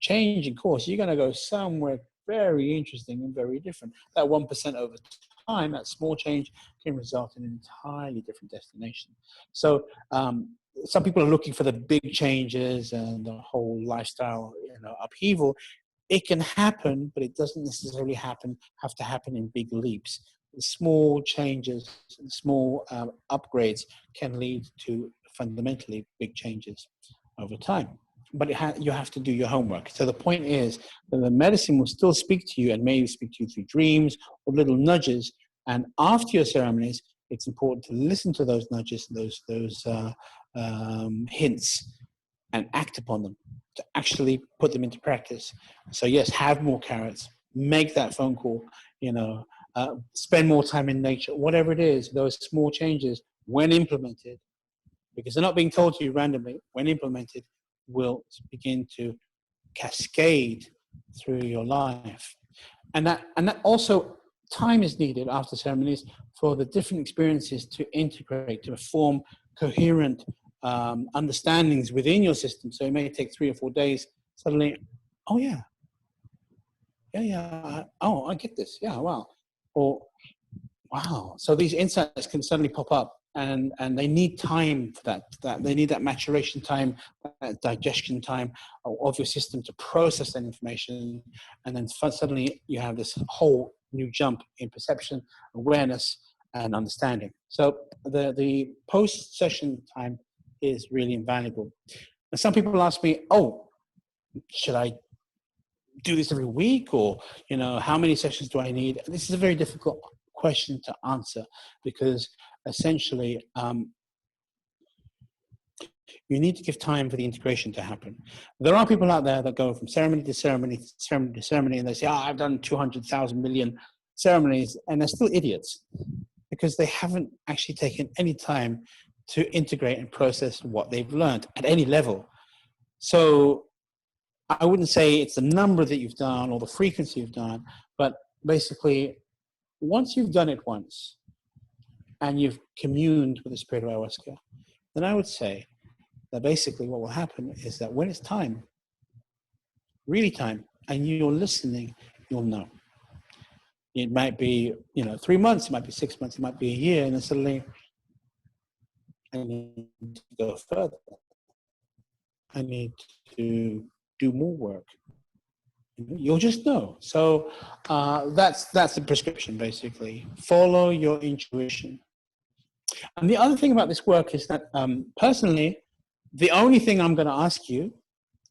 change in course, you're going to go somewhere very interesting and very different. That 1% over time, that small change can result in an entirely different destination. So some people are looking for the big changes and the whole lifestyle, upheaval. It can happen, but it doesn't necessarily have to happen in big leaps. Small changes, small upgrades can lead to fundamentally big changes over time. But you have to do your homework. So the point is that the medicine will still speak to you and maybe speak to you through dreams or little nudges. And after your ceremonies, it's important to listen to those nudges, those hints, and act upon them, to actually put them into practice. So yes, have more carrots, make that phone call, spend more time in nature, whatever it is. Those small changes, when implemented, because they're not being told to you randomly, when implemented, will begin to cascade through your life. And that also, time is needed after ceremonies for the different experiences to integrate, to form coherent understandings within your system. So it may take 3 or 4 days. Suddenly, oh yeah, oh, I get this. Yeah, wow. Or wow. So these insights can suddenly pop up, and they need time for that. They need that maturation time, that digestion time of your system to process that information, and then suddenly you have this whole new jump in perception, awareness, and understanding. So the post-session time is really invaluable. And some people ask me, oh, should I do this every week, or how many sessions do I need? This is a very difficult question to answer, because essentially you need to give time for the integration to happen. There are people out there that go from ceremony to ceremony to ceremony to ceremony, and they say, I've done 200,000 million ceremonies, and they're still idiots, because they haven't actually taken any time to integrate and process what they've learned at any level. So I wouldn't say it's the number that you've done or the frequency you've done, but basically, once you've done it once and you've communed with the spirit of ayahuasca, then I would say that basically what will happen is that when it's time, really time, and you're listening, you'll know. It might be, 3 months, it might be 6 months, it might be a year, and then suddenly I need to go further. I need to do more work. You'll just know. So that's the prescription, basically. Follow your intuition. And the other thing about this work is that personally, the only thing I'm going to ask you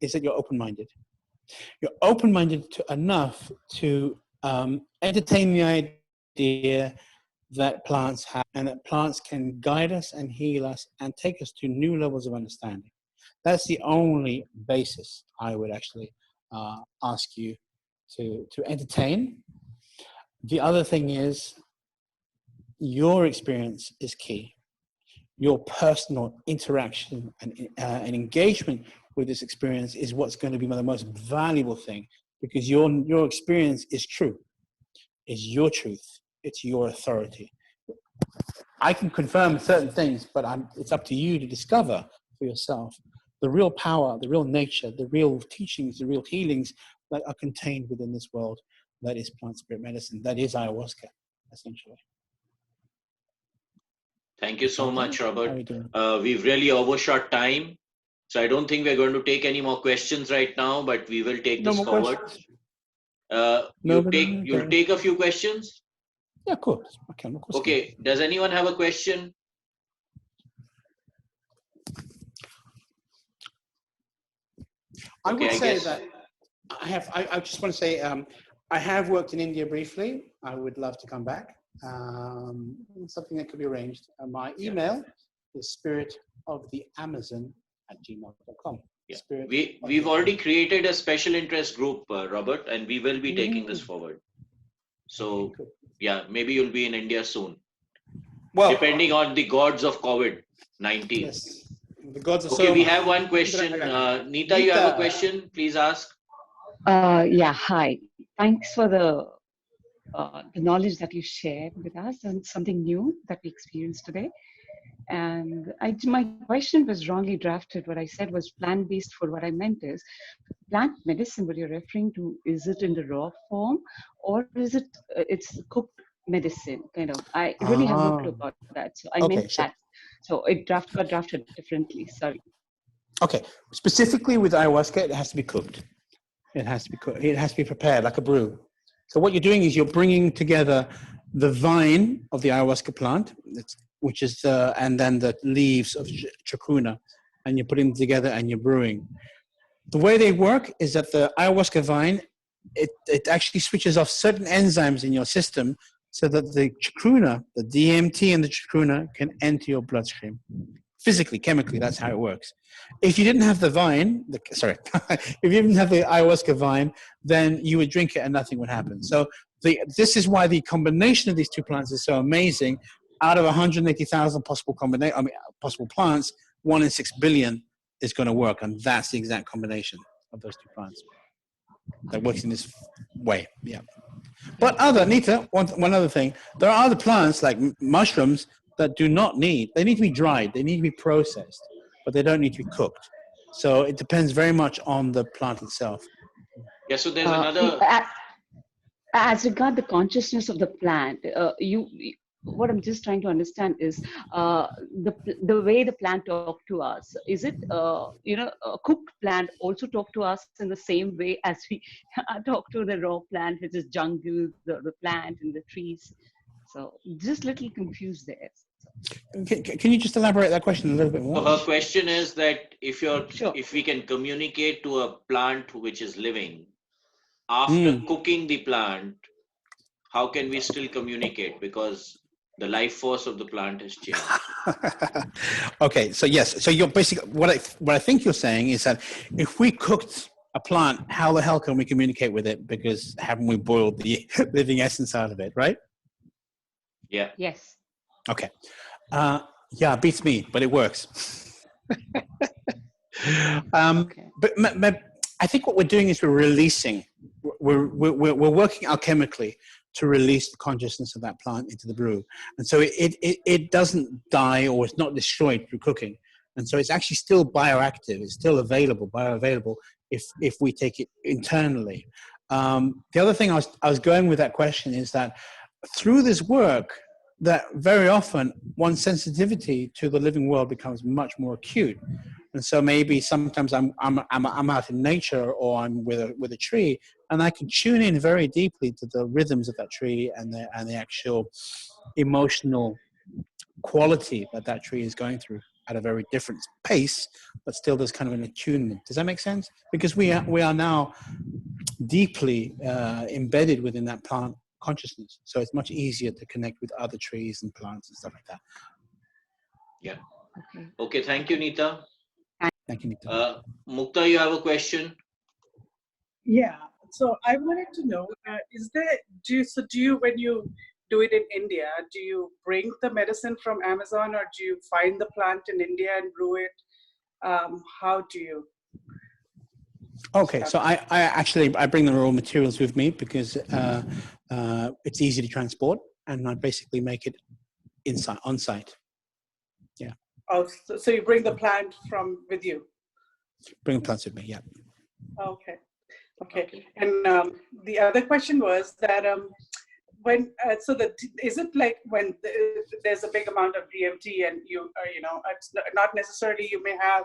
is that you're open-minded. You're open-minded enough to entertain the idea that plants have, and that plants can guide us and heal us and take us to new levels of understanding. That's the only basis I would actually ask you to entertain. The other thing is, your experience is key. Your personal interaction and engagement with this experience is what's going to be the most valuable thing, because your experience is true, is your truth, it's your authority. I can confirm certain things, but it's up to you to discover for yourself the real power, the real nature, the real teachings, the real healings that are contained within this world that is plant spirit medicine, that is ayahuasca, essentially. Thank you so much, Robert. How are you doing? We've really overshot time, so I don't think we're going to take any more questions right now, but we will take this forward. You'll take a few questions? Yeah, of course. Okay, of course. Okay, does anyone have a question? I Okay, would I say guess. that I just want to say, I have worked in India briefly. I would love to come back. Something that could be arranged. My email is spiritoftheamazon@gmail.com. Yeah. Spirit We've already created a special interest group, Robert, and we will be taking this forward. So yeah, maybe you'll be in India soon. Well, depending on the gods of COVID-19. yes, the gods are Okay, so. we have one question. Neeta, you have a question? Please ask. Yeah, hi. Thanks for the knowledge that you shared with us and something new that we experienced today. And my question was wrongly drafted. What I said was plant-based food. What I meant is plant medicine. What you're referring to, is it in the raw form or is it it's cooked medicine kind of? I really have no clue about that. So I meant that. So it got drafted differently. Sorry. Okay, specifically with ayahuasca, it has to be cooked. It has to be cooked. It has to be prepared like a brew. So what you're doing is you're bringing together the vine of the ayahuasca plant, which is and then the leaves of chacruna, and you're putting them together and you're brewing. The way they work is that the ayahuasca vine, it actually switches off certain enzymes in your system so that the chacruna, the DMT and the chacruna can enter your bloodstream. Physically, chemically, that's how it works. If you didn't have the vine, if you didn't have the ayahuasca vine, then you would drink it and nothing would happen. So this is why the combination of these two plants is so amazing. Out of 180,000 possible plants, 1 in 6 billion is going to work, and that's the exact combination of those two plants that works in this way. Yeah. But Nita, one other thing, there are other plants like mushrooms that do not they need to be dried, they need to be processed, but they don't need to be cooked. So it depends very much on the plant itself. Yeah, so there's another. As regard the consciousness of the plant, what I'm just trying to understand is the way the plant talk to us. Is it a cooked plant also talk to us in the same way as we talk to the raw plant, which is jungle, the plant and the trees? So just a little confused there. Can you just elaborate that question a little bit more? So her question is that if we can communicate to a plant which is living, after cooking the plant, how can we still communicate? Because the life force of the plant has changed. Okay, so yes, so you're basically what I think you're saying is that if we cooked a plant, how the hell can we communicate with it? Because haven't we boiled the living essence out of it, right? Yeah. Yes. Okay. Yeah, beats me, but it works. Okay. But I think what we're doing is we're releasing. We're working alchemically to release the consciousness of that plant into the brew, and so it doesn't die or it's not destroyed through cooking, and so it's actually still bioactive. It's still bioavailable if we take it internally. The other thing I was going with that question is that through this work, that very often one's sensitivity to the living world becomes much more acute. And so maybe sometimes I'm out in nature or I'm with a tree, and I can tune in very deeply to the rhythms of that tree and the actual emotional quality that tree is going through at a very different pace, but still there's kind of an attunement. Does that make sense? Because we are now deeply embedded within that plant consciousness, so it's much easier to connect with other trees and plants and stuff like that. Yeah. Okay. Thank you, Neeta. Thank you, Neeta. Mukta, you have a question? Yeah. So I wanted to know: do you when you do it in India, do you bring the medicine from Amazon, or do you find the plant in India and brew it? How do you? Okay, so I bring the raw materials with me because it's easy to transport, and I basically make it on site. Yeah. Oh, so you bring the plant with you? Bring the plants with me, yeah. Okay. And the other question was that is it like when there's a big amount of DMT and it's not necessarily you may have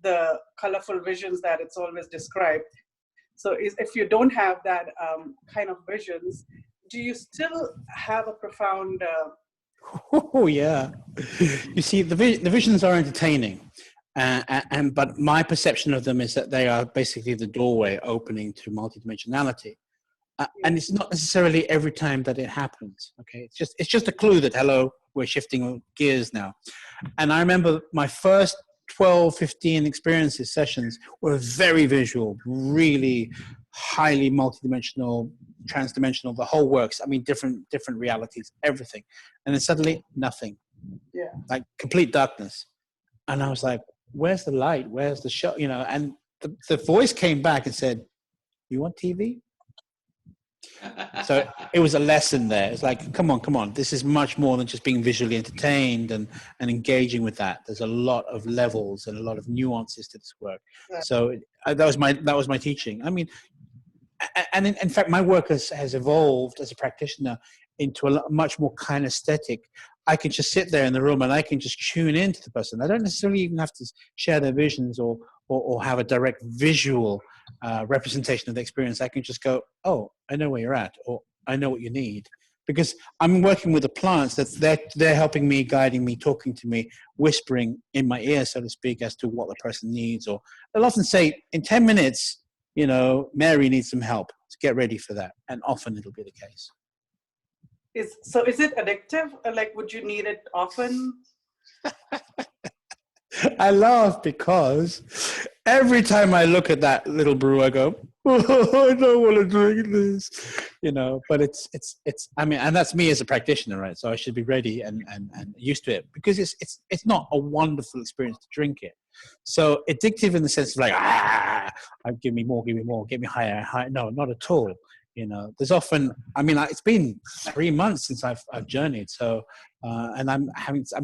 the colorful visions that it's always described. So if you don't have that kind of visions, do you still have a profound? Oh yeah. You see, the visions are entertaining, but my perception of them is that they are basically the doorway opening to multidimensionality. And it's not necessarily every time that it happens. Okay, it's just a clue that, hello, we're shifting gears now. And I remember my first 12, 15 experiences, sessions were very visual, really highly multidimensional, transdimensional, the whole works. I mean, different realities, everything. And then suddenly nothing. Yeah. Like complete darkness. And I was like, where's the light? Where's the show? You know, and the voice came back and said, you want TV? So it was a lesson there. It's like, come on. This is much more than just being visually entertained and engaging with that. There's a lot of levels and a lot of nuances to this work. So that was my teaching. I mean, and in fact, my work has evolved as a practitioner into a much more kinesthetic. I can just sit there in the room and I can just tune into the person. I don't necessarily even have to share their visions or have a direct visual representation of the experience. I can just go, oh, I know where you're at, or I know what you need, because I'm working with the plants. They're helping me, guiding me, talking to me, whispering in my ear, so to speak, as to what the person needs. Or they'll often say, in 10 minutes, you know, Mary needs some help. So get ready for that, and often it'll be the case. Is it addictive? Like, would you need it often? I laugh because every time I look at that little brew, I go, oh, I don't want to drink this, you know. But it's. I mean, and that's me as a practitioner, right? So I should be ready and used to it, because it's not a wonderful experience to drink it. So addictive in the sense of like, give me more, get me higher. No, not at all. You know, there's often, I mean, it's been 3 months since I've journeyed. So, and I'm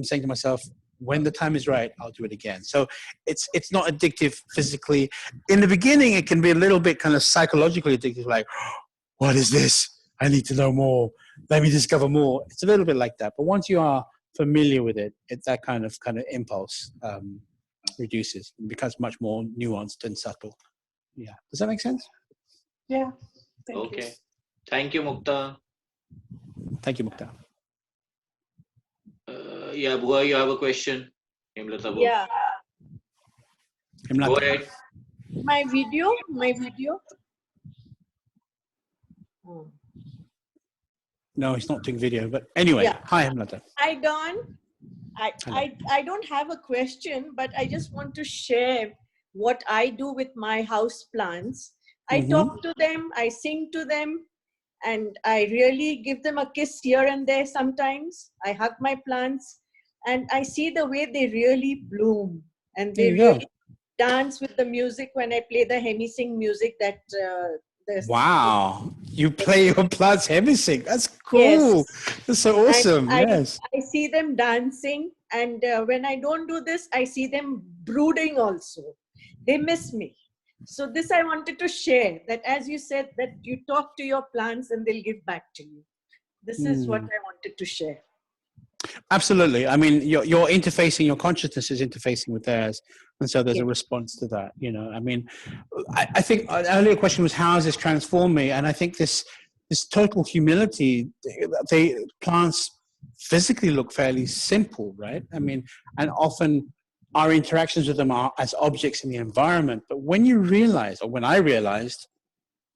saying to myself, when the time is right, I'll do it again. So it's not addictive physically. In the beginning, it can be a little bit kind of psychologically addictive, like, what is this? I need to know more. Let me discover more. It's a little bit like that. But once you are familiar with it, it's that kind of impulse reduces and becomes much more nuanced and subtle. Yeah. Does that make sense? Yeah. Okay. Thank you, Mukta. Thank you, Mukta. Yeah, Bua, you have a question? Hemlata, Yeah. Go ahead. My video. No, he's not doing video. But anyway, Yeah. Hi, Hemlata. Hi, Don. I don't have a question, but I just want to share what I do with my house plants. I talk to them, I sing to them, and I really give them a kiss here and there sometimes. I hug my plants, and I see the way they really bloom, and they really dance with the music when I play the hemi-sing music that Wow, you play your plants hemi-sing. That's cool. Yes. That's so awesome. Yes. I see them dancing, and when I don't do this, I see them brooding also. They miss me. So this I wanted to share, that as you said, that you talk to your plants and they'll give back to you. This is what I wanted to share. Absolutely. I mean, you're interfacing, your consciousness is interfacing with theirs. And so there's a response to that, you know. I mean, I think an earlier question was, how has this transformed me? And I think this total humility, plants physically look fairly simple, right? I mean, and often our interactions with them are as objects in the environment. But when you realize, or when I realized,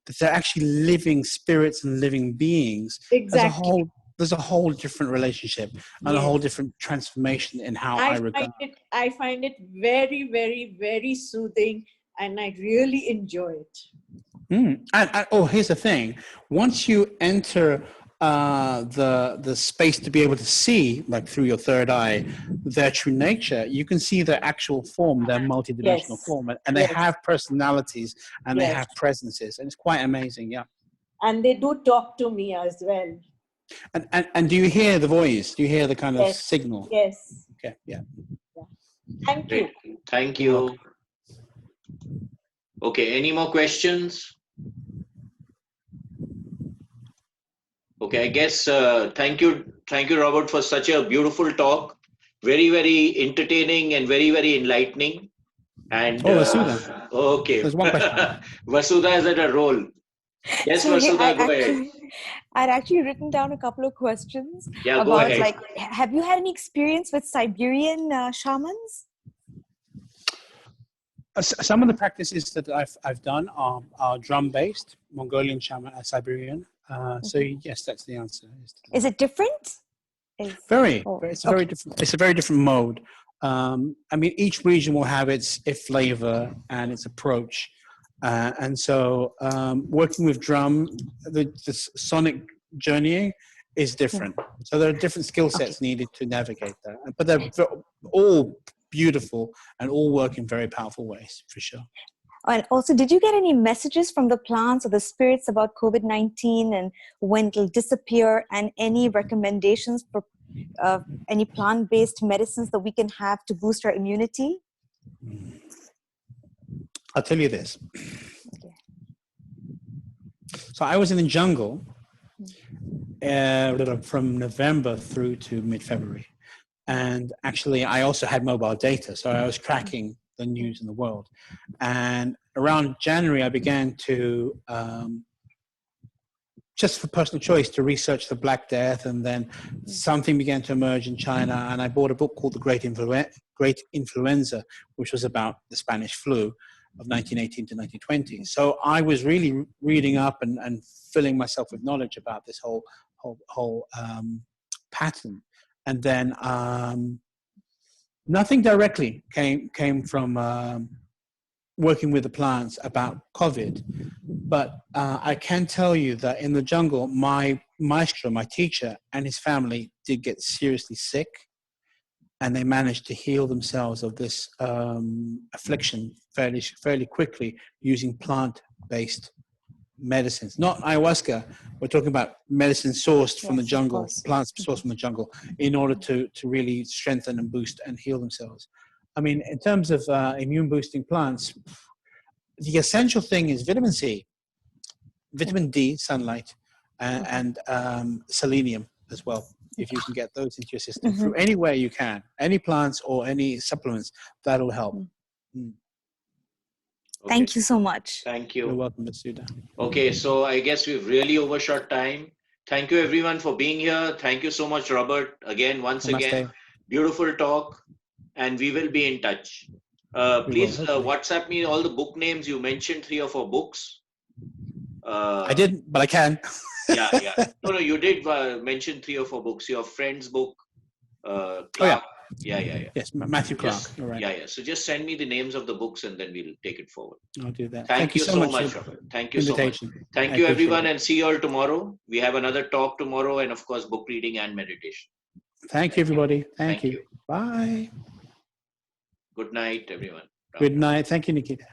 that they're actually living spirits and living beings, exactly. There's a whole different relationship and a whole different transformation in how I regard it. I find it very, very, very soothing, and I really enjoy it. And here's the thing. Once you enter the space to be able to see, like through your third eye, their true nature, you can see their actual form, their multidimensional form, and they have personalities and they have presences, and it's quite amazing. Yeah. And they do talk to me as well. And do you hear the voice? Do you hear the kind of signal? Yes. Okay. Yeah. Thank you. Thank you. Okay. Any more questions? Okay. I guess. Thank you, Robert, for such a beautiful talk. Very, very entertaining and very, very enlightening. And Vasudha. okay. There's one question. Vasudha is at a roll. Yes, So hey, Masuda, go ahead. I'd actually written down a couple of questions Yeah, go about ahead. like, have you had any experience with Siberian shamans? Some of the practices that I've done are drum-based, Mongolian shaman, Siberian. So yes, that's the answer. Is it different? It's a very different. It's a very different mode. I mean, each region will have its flavor and its approach, and so working with drum, the sonic journeying is different. So there are different skill sets needed to navigate that, but they're all beautiful and all work in very powerful ways, for sure. And also, did you get any messages from the plants or the spirits about COVID-19 and when it'll disappear, and any recommendations for any plant-based medicines that we can have to boost our immunity? I'll tell you this. So I was in the jungle from November through to mid-February. And actually, I also had mobile data, so I was tracking the news in the world. And around January, I began to, just for personal choice, to research the Black Death, and then something began to emerge in China, and I bought a book called The Great Influenza, which was about the Spanish flu of 1918 to 1920. So I was really reading up and filling myself with knowledge about this whole pattern. And then nothing directly came from working with the plants about COVID. But I can tell you that in the jungle, my maestro, my teacher, and his family did get seriously sick. And they managed to heal themselves of this affliction fairly quickly using plant-based medicines, not ayahuasca. We're talking about medicine sourced from the jungle, plants sourced from the jungle, in order to really strengthen and boost and heal themselves. I mean, in terms of immune boosting plants, the essential thing is vitamin C, vitamin D, sunlight, and selenium as well. If you can get those into your system through any way you can, any plants or any supplements, that'll help. Okay. Thank you so much. Thank you. You're welcome, Masuda. Okay, so I guess we've really overshot time. Thank you everyone for being here. Thank you so much, Robert. Again, once again, beautiful talk, and we will be in touch. Please WhatsApp me all the book names. You mentioned 3 or 4 books. I didn't, but I can. Yeah. No, you did mention 3 or 4 books. Your friend's book, Clark. Yeah. Yes, Matthew Clark. You're right. Yeah. So just send me the names of the books and then we'll take it forward. I'll do that. Thank you so much, Robert. Thank you so much. Thank you, everyone, and see you all tomorrow. We have another talk tomorrow, and of course, book reading and meditation. Thank you, everybody. Thank you. Bye. Good night, everyone. Good night. Thank you, Nikita.